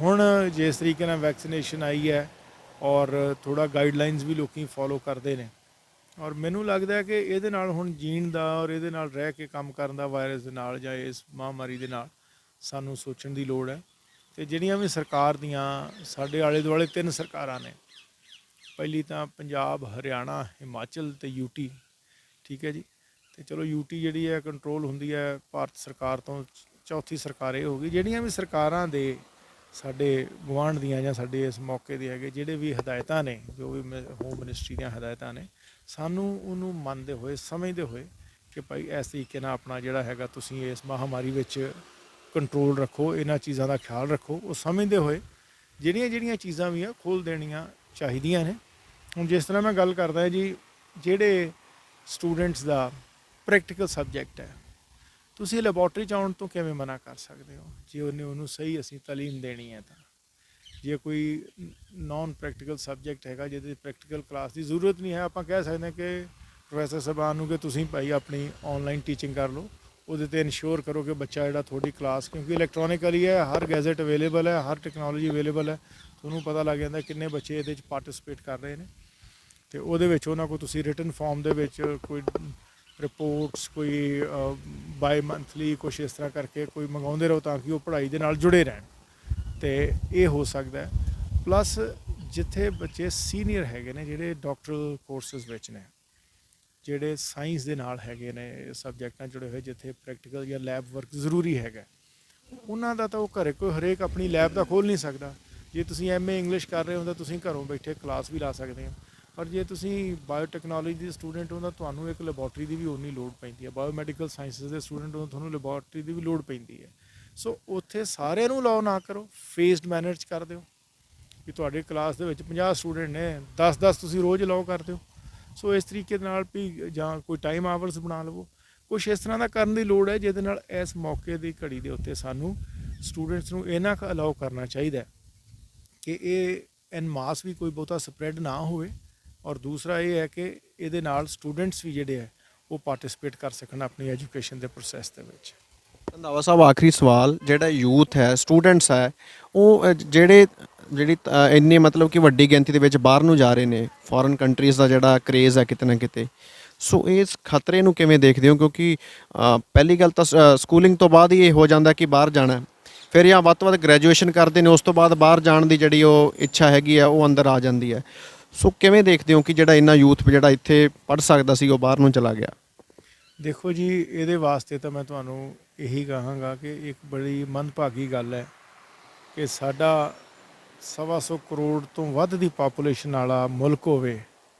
ਹੁਣ ਜਿਸ ਤਰੀਕੇ ਨਾਲ ਵੈਕਸੀਨੇਸ਼ਨ ਆਈ ਹੈ ਔਰ ਥੋੜ੍ਹਾ ਗਾਈਡਲਾਈਨਸ ਵੀ ਲੋਕੀ ਫੋਲੋ ਕਰਦੇ ਨੇ, ਔਰ ਮੈਨੂੰ ਲੱਗਦਾ ਕਿ ਇਹਦੇ ਨਾਲ ਹੁਣ ਜੀਣ ਦਾ ਔਰ ਇਹਦੇ ਨਾਲ ਰਹਿ ਕੇ ਕੰਮ ਕਰਨ ਦਾ, ਵਾਇਰਸ ਦੇ ਨਾਲ ਜਾਂ ਇਸ ਮਹਾਂਮਾਰੀ ਦੇ ਨਾਲ ਸਾਨੂੰ ਸੋਚਣ ਦੀ ਲੋੜ ਹੈ। ਅਤੇ ਜਿਹੜੀਆਂ ਵੀ ਸਰਕਾਰ ਦੀਆਂ ਸਾਡੇ ਆਲੇ ਦੁਆਲੇ 3 ਸਰਕਾਰਾਂ ਨੇ, ਪਹਿਲੀ ਤਾਂ ਪੰਜਾਬ, ਹਰਿਆਣਾ, ਹਿਮਾਚਲ ਅਤੇ ਯੂਟੀ, ਠੀਕ ਹੈ ਜੀ। ਅਤੇ ਚਲੋ ਯੂਟੀ ਜਿਹੜੀ ਹੈ ਕੰਟਰੋਲ ਹੁੰਦੀ ਹੈ ਭਾਰਤ ਸਰਕਾਰ ਤੋਂ, ਚੌਥੀ ਸਰਕਾਰ ਇਹ ਹੋ ਗਈ। ਜਿਹੜੀਆਂ ਵੀ ਸਰਕਾਰਾਂ ਦੇ ਸਾਡੇ ਗੁਆਂਢ ਦੀਆਂ ਜਾਂ ਸਾਡੇ ਇਸ ਮੌਕੇ ਦੇ ਹੈਗੇ ਜਿਹੜੇ ਵੀ ਹਦਾਇਤਾਂ ਨੇ, ਜੋ ਵੀ ਹੋਮ ਮਿਨਿਸਟਰੀ ਦੀਆਂ ਹਦਾਇਤਾਂ ਨੇ, ਸਾਨੂੰ ਉਹਨੂੰ ਮੰਨਦੇ ਹੋਏ, ਸਮਝਦੇ ਹੋਏ ਕਿ ਭਾਈ ਇਸ ਤਰੀਕੇ ਨਾਲ ਆਪਣਾ ਜਿਹੜਾ ਹੈਗਾ ਤੁਸੀਂ ਇਸ ਮਹਾਂਮਾਰੀ ਵਿੱਚ ਕੰਟਰੋਲ ਰੱਖੋ, ਇਹਨਾਂ ਚੀਜ਼ਾਂ ਦਾ ਖਿਆਲ ਰੱਖੋ, ਉਹ ਸਮਝਦੇ ਹੋਏ ਜਿਹੜੀਆਂ ਚੀਜ਼ਾਂ ਵੀ ਆ ਖੋਲ੍ਹ ਦੇਣੀਆਂ ਚਾਹੀਦੀਆਂ ਨੇ। ਹੁਣ ਜਿਸ ਤਰ੍ਹਾਂ ਮੈਂ ਗੱਲ ਕਰਦਾ ਜੀ, ਜਿਹੜੇ ਸਟੂਡੈਂਟਸ ਦਾ ਪ੍ਰੈਕਟੀਕਲ ਸਬਜੈਕਟ ਹੈ, ਤੁਸੀਂ ਲੈਬੋਰਟਰੀ 'ਚ ਆਉਣ ਤੋਂ ਕਿਵੇਂ ਮਨਾ ਕਰ ਸਕਦੇ ਹੋ ਜੇ ਉਹਨੂੰ ਸਹੀ ਅਸੀਂ ਤਾਲੀਮ ਦੇਣੀ ਹੈ ਤਾਂ। ਜੇ ਕੋਈ ਨੋਨ ਪ੍ਰੈਕਟੀਕਲ ਸਬਜੈਕਟ ਹੈਗਾ ਜਿਹਦੇ ਪ੍ਰੈਕਟੀਕਲ ਕਲਾਸ ਦੀ ਜ਼ਰੂਰਤ ਨਹੀਂ ਹੈ, ਆਪਾਂ ਕਹਿ ਸਕਦੇ ਹਾਂ ਕਿ ਪ੍ਰੋਫੈਸਰ ਸਾਹਿਬਾਨ ਨੂੰ ਕਿ ਤੁਸੀਂ ਭਾਈ ਆਪਣੀ ਔਨਲਾਈਨ ਟੀਚਿੰਗ ਕਰ ਲਓ, ਉਹਦੇ 'ਤੇ ਇਨਸ਼ੋਰ ਕਰੋ ਕਿ ਬੱਚਾ ਜਿਹੜਾ ਤੁਹਾਡੀ ਕਲਾਸ, ਕਿਉਂਕਿ ਇਲੈਕਟ੍ਰੋਨਿਕਲੀ ਹੈ, ਹਰ ਗੈਜਟ ਅਵੇਲੇਬਲ ਹੈ, ਹਰ ਟੈਕਨੋਲੋਜੀ ਅਵੇਲੇਬਲ ਹੈ, ਤੁਹਾਨੂੰ ਪਤਾ ਲੱਗ ਜਾਂਦਾ ਕਿੰਨੇ ਬੱਚੇ ਇਹਦੇ 'ਚ ਪਾਰਟੀਸਪੇਟ ਕਰ ਰਹੇ ਨੇ। ਅਤੇ ਉਹਦੇ ਵਿੱਚ ਉਹਨਾਂ ਕੋਲ ਤੁਸੀਂ ਰਿਟਨ ਫਾਰਮ ਦੇ ਵਿੱਚ ਕੋਈ ਰਿਪੋਰਟਸ, ਕੋਈ ਬਾਈ ਮੰਥਲੀ ਕੁਛ ਇਸ ਤਰ੍ਹਾਂ ਕਰਕੇ ਕੋਈ ਮੰਗਾਉਂਦੇ ਰਹੋ ਤਾਂ ਕਿ ਉਹ ਪੜ੍ਹਾਈ ਦੇ ਨਾਲ ਜੁੜੇ ਰਹਿਣ, ਅਤੇ ਇਹ ਹੋ ਸਕਦਾ। ਪਲੱਸ ਜਿੱਥੇ ਬੱਚੇ ਸੀਨੀਅਰ ਹੈਗੇ ਨੇ, ਜਿਹੜੇ ਡਾਕਟਰਲ ਕੋਰਸਿਸ ਵਿੱਚ ਨੇ, ਜਿਹੜੇ ਸਾਇੰਸ ਦੇ ਨਾਲ ਹੈਗੇ ਨੇ, ਸਬਜੈਕਟਾਂ ਜੁੜੇ ਹੋਏ, ਜਿੱਥੇ ਪ੍ਰੈਕਟੀਕਲ ਜਾਂ ਲੈਬ ਵਰਕ ਜ਼ਰੂਰੀ ਹੈਗਾ, ਉਹਨਾਂ ਦਾ ਤਾਂ ਉਹ ਘਰੇ ਕੋਈ ਹਰੇਕ ਆਪਣੀ ਲੈਬ ਦਾ ਖੋਲ੍ਹ ਨਹੀਂ ਸਕਦਾ। ਜੇ ਤੁਸੀਂ MA ਇੰਗਲਿਸ਼ ਕਰ ਰਹੇ ਹੋ ਤਾਂ ਤੁਸੀਂ ਘਰੋਂ ਬੈਠੇ ਕਲਾਸ ਵੀ ਲਾ ਸਕਦੇ ਹੋ, ਪਰ ਜੇ ਤੁਸੀਂ ਬਾਇਓਟੈਕਨੋਲੋਜੀ ਦੇ ਸਟੂਡੈਂਟ ਹੋ ਤਾਂ ਤੁਹਾਨੂੰ ਇੱਕ ਲੈਬੋਰਟਰੀ ਦੀ ਵੀ ਉਨੀ ਲੋੜ ਪੈਂਦੀ ਹੈ। ਬਾਇਓਮੈਡੀਕਲ ਸਾਇੰਸਿਸ ਦੇ ਸਟੂਡੈਂਟ ਹੋ ਤੁਹਾਨੂੰ ਲੈਬੋਰਟਰੀ ਦੀ ਵੀ ਲੋੜ ਪੈਂਦੀ ਹੈ। ਸੋ ਉੱਥੇ ਸਾਰਿਆਂ ਨੂੰ ਅਲਾਓ ਨਾ ਕਰੋ, ਫੇਜ਼ਡ ਮੈਨਰ 'ਚ ਕਰ ਦਿਓ ਕਿ ਤੁਹਾਡੇ ਕਲਾਸ ਦੇ ਵਿੱਚ 50 ਸਟੂਡੈਂਟ ਨੇ, 10-10 ਤੁਸੀਂ ਰੋਜ਼ ਅਲਾਓ ਕਰ ਦਿਓ। ਸੋ ਇਸ ਤਰੀਕੇ ਦੇ ਨਾਲ ਵੀ, ਜਾਂ ਕੋਈ ਟਾਈਮ ਆਵਰਸ ਬਣਾ ਲਵੋ, ਕੁਛ ਇਸ ਤਰ੍ਹਾਂ ਦਾ ਕਰਨ ਦੀ ਲੋੜ ਹੈ ਜਿਹਦੇ ਨਾਲ ਇਸ ਮੌਕੇ ਦੀ ਘੜੀ ਦੇ ਉੱਤੇ ਸਾਨੂੰ ਸਟੂਡੈਂਟਸ ਨੂੰ ਇਹਨਾਂ ਕੁ ਅਲਾਓ ਕਰਨਾ ਚਾਹੀਦਾ ਕਿ ਇਹ ਐਨ ਮਾਸ ਵੀ ਕੋਈ ਬਹੁਤਾ ਸਪਰੈਡ ਨਾ ਹੋਵੇ, ਔਰ ਦੂਸਰਾ ਇਹ ਹੈ ਕਿ ਇਹਦੇ ਨਾਲ ਸਟੂਡੈਂਟਸ ਵੀ ਜਿਹੜੇ ਹੈ ਉਹ ਪਾਰਟੀਸਪੇਟ ਕਰ ਸਕਣ ਆਪਣੀ ਐਜੂਕੇਸ਼ਨ ਦੇ ਪ੍ਰੋਸੈਸ ਦੇ ਵਿੱਚ। ਰੰਧਾਵਾ ਸਾਹਿਬ, ਆਖਰੀ ਸਵਾਲ, ਜਿਹੜਾ ਯੂਥ ਹੈ, ਸਟੂਡੈਂਟਸ ਹੈ, ਉਹ ਜਿਹੜੀ ਇੰਨੀ ਮਤਲਬ ਕਿ ਵੱਡੀ ਗਿਣਤੀ ਦੇ ਵਿੱਚ ਬਾਹਰ ਨੂੰ ਜਾ ਰਹੇ ਨੇ, ਫੋਰਨ ਕੰਟਰੀਜ਼ ਦਾ ਜਿਹੜਾ ਕਰੇਜ਼ ਹੈ ਕਿਤੇ ਨਾ ਕਿਤੇ, ਸੋ ਇਸ ਖਤਰੇ ਨੂੰ ਕਿਵੇਂ ਦੇਖਦੇ ਹੋ? ਕਿਉਂਕਿ ਪਹਿਲੀ ਗੱਲ ਤਾਂ ਸਕੂਲਿੰਗ ਤੋਂ ਬਾਅਦ ਹੀ ਇਹ ਹੋ ਜਾਂਦਾ ਕਿ ਬਾਹਰ ਜਾਣਾ, ਫਿਰ ਜਾਂ ਵੱਧ ਤੋਂ ਵੱਧ ਗ੍ਰੈਜੂਏਸ਼ਨ ਕਰਦੇ ਨੇ, ਉਸ ਤੋਂ ਬਾਅਦ ਬਾਹਰ ਜਾਣ ਦੀ ਜਿਹੜੀ ਉਹ ਇੱਛਾ ਹੈਗੀ ਆ ਉਹ ਅੰਦਰ ਆ ਜਾਂਦੀ ਹੈ। ਸੋ ਕਿਵੇਂ ਦੇਖਦੇ ਹੋ ਕਿ ਜਿਹੜਾ ਇੰਨਾ ਯੂਥ ਜਿਹੜਾ ਇੱਥੇ ਪੜ੍ਹ ਸਕਦਾ ਸੀ ਉਹ ਬਾਹਰ ਨੂੰ ਚਲਾ ਗਿਆ? ਦੇਖੋ ਜੀ, ਇਹਦੇ ਵਾਸਤੇ ਤਾਂ ਮੈਂ ਤੁਹਾਨੂੰ ਇਹੀ ਕਹਾਂਗਾ ਕਿ ਇੱਕ ਬੜੀ ਮੰਦਭਾਗੀ ਗੱਲ ਹੈ ਕਿ ਸਾਡਾ 125 ਕਰੋੜ ਤੋਂ ਵੱਧ ਦੀ ਪਾਪੂਲੇਸ਼ਨ ਵਾਲਾ ਮੁਲਕ ਹੋਵੇ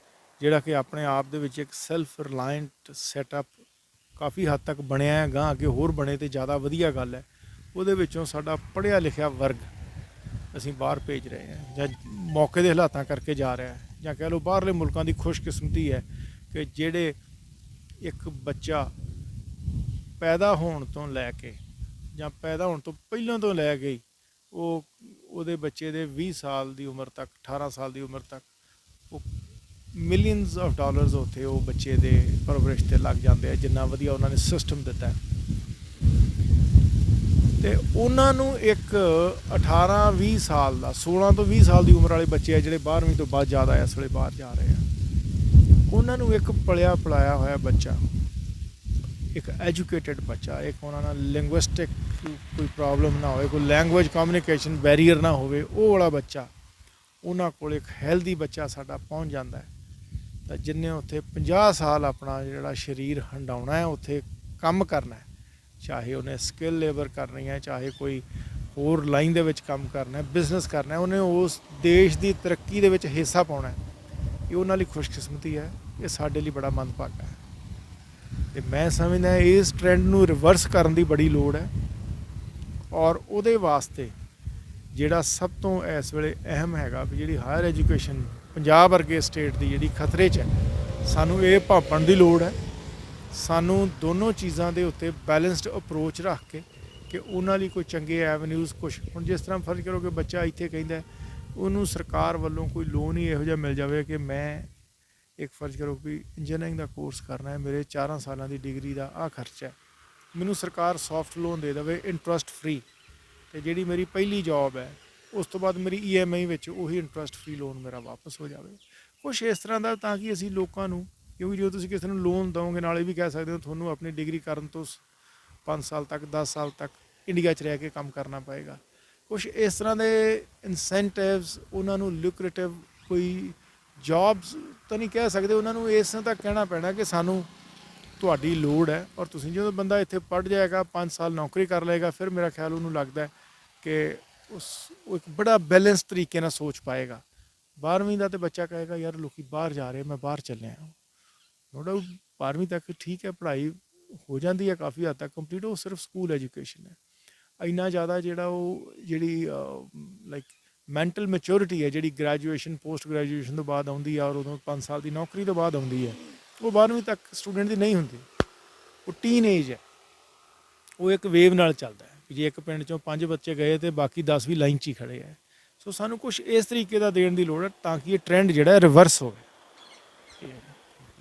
ਜਿਹੜਾ ਕਿ ਆਪਣੇ ਆਪ ਦੇ ਵਿੱਚ ਇੱਕ ਸੈਲਫ ਰਿਲਾਇੰਟ ਸੈਟਅਪ ਕਾਫੀ ਹੱਦ ਤੱਕ ਬਣਿਆ ਹੈ, ਗਾਂ ਅੱਗੇ ਹੋਰ ਬਣੇ ਤੇ ਜ਼ਿਆਦਾ ਵਧੀਆ ਗੱਲ ਹੈ। ਉਹਦੇ ਵਿੱਚੋਂ ਸਾਡਾ ਪੜ੍ਹਿਆ ਲਿਖਿਆ ਵਰਗ ਅਸੀਂ ਬਾਹਰ ਭੇਜ ਰਹੇ ਹਾਂ, ਜਾਂ ਮੌਕੇ ਦੇ ਹਾਲਾਤਾਂ ਕਰਕੇ ਜਾ ਰਿਹਾ ਹੈ, ਜਾਂ ਕਹਿ ਲਓ ਬਾਹਰਲੇ ਮੁਲਕਾਂ ਦੀ ਖੁਸ਼ਕਿਸਮਤੀ ਹੈ ਕਿ ਜਿਹੜੇ ਇੱਕ ਬੱਚਾ ਪੈਦਾ ਹੋਣ ਤੋਂ ਲੈ ਕੇ ਜਾਂ ਪੈਦਾ ਹੋਣ ਤੋਂ ਪਹਿਲਾਂ ਤੋਂ ਲੈ ਕੇ ਉਹ ਉਹਦੇ ਬੱਚੇ ਦੇ 20 ਸਾਲ ਦੀ ਉਮਰ ਤੱਕ 18 ਸਾਲ ਦੀ ਉਮਰ ਤੱਕ ਉਹ ਮਿਲੀਅਨਸ ਆਫ ਡਾਲਰਸ ਉੱਥੇ ਉਹ ਬੱਚੇ ਦੇ ਪਰਵਰਿਸ਼ 'ਤੇ ਲੱਗ ਜਾਂਦੇ ਆ, ਜਿੰਨਾ ਵਧੀਆ ਉਹਨਾਂ ਨੇ ਸਿਸਟਮ ਦਿੱਤਾ ਹੈ। ਅਤੇ ਉਹਨਾਂ ਨੂੰ ਇੱਕ 18-20 ਸਾਲ ਦਾ 16 ਤੋਂ 20 ਸਾਲ ਦੀ ਉਮਰ ਵਾਲੇ ਬੱਚੇ ਆ ਜਿਹੜੇ 12ਵੀਂ ਤੋਂ ਬਾਅਦ ਜ਼ਿਆਦਾ ਇਸ ਵੇਲੇ ਬਾਹਰ ਜਾ ਰਹੇ ਆ, ਉਹਨਾਂ ਨੂੰ ਇੱਕ ਪਲਿਆ ਪਲਾਇਆ ਹੋਇਆ ਬੱਚਾ, ਇੱਕ ਐਜੂਕੇਟਿਡ ਬੱਚਾ, ਇੱਕ ਉਹਨਾਂ ਨਾਲ ਲਿੰਗੁਇਸਟਿਕ ਕੋਈ ਪ੍ਰੋਬਲਮ ਨਾ ਹੋਵੇ, ਕੋਈ ਲੈਂਗੁਏਜ ਕਮਿਊਨੀਕੇਸ਼ਨ ਬੈਰੀਅਰ ਨਾ ਹੋਵੇ, ਉਹ ਵਾਲਾ ਬੱਚਾ ਉਹਨਾਂ ਕੋਲ ਇੱਕ ਹੈਲਦੀ ਬੱਚਾ ਸਾਡਾ ਪਹੁੰਚ ਜਾਂਦਾ ਹੈ। ਤਾਂ ਜਿੰਨੇ ਉੱਥੇ 50 ਸਾਲ ਆਪਣਾ ਜਿਹੜਾ ਸਰੀਰ ਹੰਡਾਉਣਾ ਹੈ, ਉੱਥੇ ਕੰਮ ਕਰਨਾ ਹੈ, ਚਾਹੇ ਉਹਨੇ ਸਕਿੱਲ ਲੇਬਰ ਕਰਨੀ ਹੈ, ਚਾਹੇ ਕੋਈ ਹੋਰ ਲਾਈਨ ਦੇ ਵਿੱਚ ਕੰਮ ਕਰਨਾ ਹੈ, ਬਿਜ਼ਨਸ ਕਰਨਾ ਹੈ, ਉਹਨੇ ਉਸ ਦੇਸ਼ ਦੀ ਤਰੱਕੀ ਦੇ ਵਿੱਚ ਹਿੱਸਾ ਪਾਉਣਾ ਹੈ। ਇਹ ਉਹਨਾਂ ਲਈ ਖੁਸ਼ਕਿਸਮਤੀ ਹੈ, ਇਹ ਸਾਡੇ ਲਈ ਬੜਾ ਮੰਦਭਾਗਾ ਹੈ। ਅਤੇ ਮੈਂ ਸਮਝਦਾ ਇਸ ਟਰੈਂਡ ਨੂੰ ਰਿਵਰਸ ਕਰਨ ਦੀ ਬੜੀ ਲੋੜ ਹੈ, ਔਰ ਉਹਦੇ ਵਾਸਤੇ ਜਿਹੜਾ ਸਭ ਤੋਂ ਇਸ ਵੇਲੇ ਅਹਿਮ ਹੈਗਾ ਵੀ ਜਿਹੜੀ ਹਾਇਰ ਐਜੂਕੇਸ਼ਨ ਪੰਜਾਬ ਵਰਗੇ ਸਟੇਟ ਦੀ ਜਿਹੜੀ ਖਤਰੇ 'ਚ ਹੈ, ਸਾਨੂੰ ਇਹ ਭਾਪਣ ਦੀ ਲੋੜ ਹੈ। ਸਾਨੂੰ ਦੋਨੋਂ ਚੀਜ਼ਾਂ ਦੇ ਉੱਤੇ ਬੈਲੈਂਸਡ ਅਪਰੋਚ ਰੱਖ ਕੇ ਕਿ ਉਹਨਾਂ ਲਈ ਕੋਈ ਚੰਗੇ ਐਵਨਿਊਜ਼ ਕੁਛ, ਹੁਣ ਜਿਸ ਤਰ੍ਹਾਂ ਫਰਜ਼ ਕਰੋ ਕਿ ਬੱਚਾ ਇੱਥੇ ਕਹਿੰਦਾ ਉਹਨੂੰ ਸਰਕਾਰ ਵੱਲੋਂ ਕੋਈ ਲੋਨ ਹੀ ਇਹੋ ਜਿਹਾ ਮਿਲ ਜਾਵੇ ਕਿ ਮੈਂ ਇੱਕ ਫਰਜ਼ ਕਰੋ ਵੀ ਇੰਜੀਨੀਅਰਿੰਗ ਦਾ ਕੋਰਸ ਕਰਨਾ ਹੈ, ਮੇਰੇ 4 ਸਾਲਾਂ ਦੀ ਡਿਗਰੀ ਦਾ ਆਹ ਖਰਚਾ ਹੈ, ਮੈਨੂੰ ਸਰਕਾਰ ਸੌਫਟ ਲੋਨ ਦੇ ਦੇਵੇ ਇੰਟਰਸਟ ਫਰੀ, ਅਤੇ ਜਿਹੜੀ ਮੇਰੀ ਪਹਿਲੀ ਜੋਬ ਹੈ ਉਸ ਤੋਂ ਬਾਅਦ ਮੇਰੀ EMI ਵਿੱਚ ਉਹੀ ਇੰਟਰਸਟ ਫਰੀ ਲੋਨ ਮੇਰਾ ਵਾਪਸ ਹੋ ਜਾਵੇ, ਕੁਛ ਇਸ ਤਰ੍ਹਾਂ ਦਾ, ਤਾਂ ਕਿ ਅਸੀਂ ਲੋਕਾਂ ਨੂੰ, ਕਿਉਂਕਿ ਜਦੋਂ ਤੁਸੀਂ ਕਿਸੇ ਨੂੰ ਲੋਨ ਦਿਓਗੇ ਨਾਲ ਇਹ ਵੀ ਕਹਿ ਸਕਦੇ ਹੋ ਤੁਹਾਨੂੰ ਆਪਣੀ ਡਿਗਰੀ ਕਰਨ ਤੋਂ 5 ਸਾਲ ਤੱਕ 10 ਸਾਲ ਤੱਕ ਇੰਡੀਆ 'ਚ ਰਹਿ ਕੇ ਕੰਮ ਕਰਨਾ ਪਏਗਾ। ਕੁਛ ਇਸ ਤਰ੍ਹਾਂ ਦੇ ਇਨਸੈਂਟਿਵਸ, ਉਹਨਾਂ ਨੂੰ ਲੂਕਰੇਟਿਵ ਕੋਈ ਜੋਬਸ ਤਾਂ ਨਹੀਂ ਕਹਿ ਸਕਦੇ, ਉਹਨਾਂ ਨੂੰ ਇਸ ਤਰ੍ਹਾਂ ਤੱਕ ਕਹਿਣਾ ਪੈਣਾ ਕਿ ਸਾਨੂੰ ਤੁਹਾਡੀ ਲੋੜ ਹੈ, ਔਰ ਤੁਸੀਂ ਜਦੋਂ ਬੰਦਾ ਇੱਥੇ ਪੜ੍ਹ ਜਾਏਗਾ 5 ਸਾਲ ਨੌਕਰੀ ਕਰ ਲਏਗਾ, ਫਿਰ ਮੇਰਾ ਖਿਆਲ ਉਹਨੂੰ ਲੱਗਦਾ ਕਿ ਉਹ ਇੱਕ ਬੜਾ ਬੈਲੈਂਸ ਤਰੀਕੇ ਨਾਲ ਸੋਚ ਪਾਏਗਾ। 12ਵੀਂ ਦਾ ਤਾਂ ਬੱਚਾ ਕਹੇਗਾ ਯਾਰ ਲੋਕੀ ਬਾਹਰ ਜਾ ਰਹੇ, ਮੈਂ ਬਾਹਰ ਚੱਲਿਆ, ਨੋ ਡਾਊਟ 12ਵੀਂ ਤੱਕ ਠੀਕ ਹੈ, ਪੜ੍ਹਾਈ ਹੋ ਜਾਂਦੀ ਹੈ ਕਾਫੀ ਹੱਦ ਤੱਕ ਕੰਪਲੀਟ, ਉਹ ਸਿਰਫ ਸਕੂਲ ਐਜੂਕੇਸ਼ਨ ਹੈ। ਇੰਨਾ ਜ਼ਿਆਦਾ ਜਿਹੜਾ ਉਹ ਜਿਹੜੀ ਲਾਈਕ ਮੈਂਟਲ ਮੈਚੋਰਿਟੀ ਹੈ ਜਿਹੜੀ ਗ੍ਰੈਜੂਏਸ਼ਨ ਪੋਸਟ ਗ੍ਰੈਜੂਏਸ਼ਨ ਤੋਂ ਬਾਅਦ ਆਉਂਦੀ ਹੈ, ਔਰ ਉਦੋਂ 5 ਸਾਲ ਦੀ ਨੌਕਰੀ ਤੋਂ ਬਾਅਦ ਆਉਂਦੀ ਹੈ, ਉਹ 12ਵੀਂ ਤੱਕ ਸਟੂਡੈਂਟ ਦੀ ਨਹੀਂ ਹੁੰਦੀ। ਉਹ ਟੀਨ ਏਜ ਹੈ, ਉਹ ਇੱਕ ਵੇਵ ਨਾਲ ਚੱਲਦਾ ਹੈ ਕਿ ਜੇ ਇੱਕ ਪਿੰਡ 'ਚੋਂ 5 ਬੱਚੇ ਗਏ ਅਤੇ ਬਾਕੀ 10 ਵੀ ਲਾਈਨ 'ਚ ਹੀ ਖੜ੍ਹੇ ਹੈ। ਸੋ ਸਾਨੂੰ ਕੁਛ ਇਸ ਤਰੀਕੇ ਦਾ ਦੇਣ ਦੀ ਲੋੜ ਹੈ ਤਾਂ ਕਿ ਇਹ ਟਰੈਂਡ ਜਿਹੜਾ ਰਿਵਰਸ ਹੋਵੇ।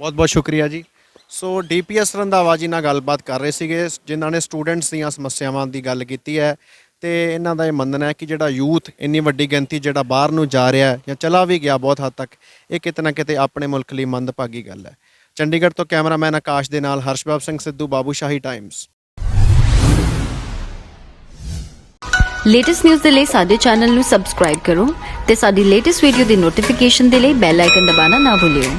ਬਹੁਤ ਬਹੁਤ ਸ਼ੁਕਰੀਆ ਜੀ। ਸੋ DPS ਰੰਧਾਵਾ ਜੀ ਨਾਲ ਗੱਲਬਾਤ ਕਰ ਰਹੇ ਸੀਗੇ, ਜਿਨ੍ਹਾਂ ਨੇ ਸਟੂਡੈਂਟਸ ਦੀਆਂ ਸਮੱਸਿਆਵਾਂ ਦੀ ਗੱਲ ਕੀਤੀ ਹੈ, ਅਤੇ ਇਹਨਾਂ ਦਾ ਇਹ ਮੰਨਣਾ ਹੈ ਕਿ ਜਿਹੜਾ ਯੂਥ ਇੰਨੀ ਵੱਡੀ ਗਿਣਤੀ ਜਿਹੜਾ ਬਾਹਰ ਨੂੰ ਜਾ ਰਿਹਾ ਜਾਂ ਚਲਾ ਵੀ ਗਿਆ ਬਹੁਤ ਹੱਦ ਤੱਕ, ਇਹ ਕਿਤੇ ਨਾ ਕਿਤੇ ਆਪਣੇ ਮੁਲਕ ਲਈ ਮੰਦਭਾਗੀ ਗੱਲ ਹੈ। ਚੰਡੀਗੜ੍ਹ ਤੋਂ ਕੈਮਰਾਮੈਨ ਆਕਾਸ਼ ਦੇ ਨਾਲ Harshbab Singh Sidhu, Babushahi times. Latest news ਦੇ ਲਈ ਸਾਡੇ ਚੈਨਲ ਨੂੰ ਸਬਸਕ੍ਰਾਈਬ ਕਰੋ ਤੇ ਸਾਡੀ ਲੇਟੈਸਟ ਵੀਡੀਓ ਦੀ ਨੋਟੀਫਿਕੇਸ਼ਨ ਦੇ ਲਈ ਬੈਲ ਆਈਕਨ ਦਬਾਉਣਾ ਨਾ ਭੁੱਲਿਓ।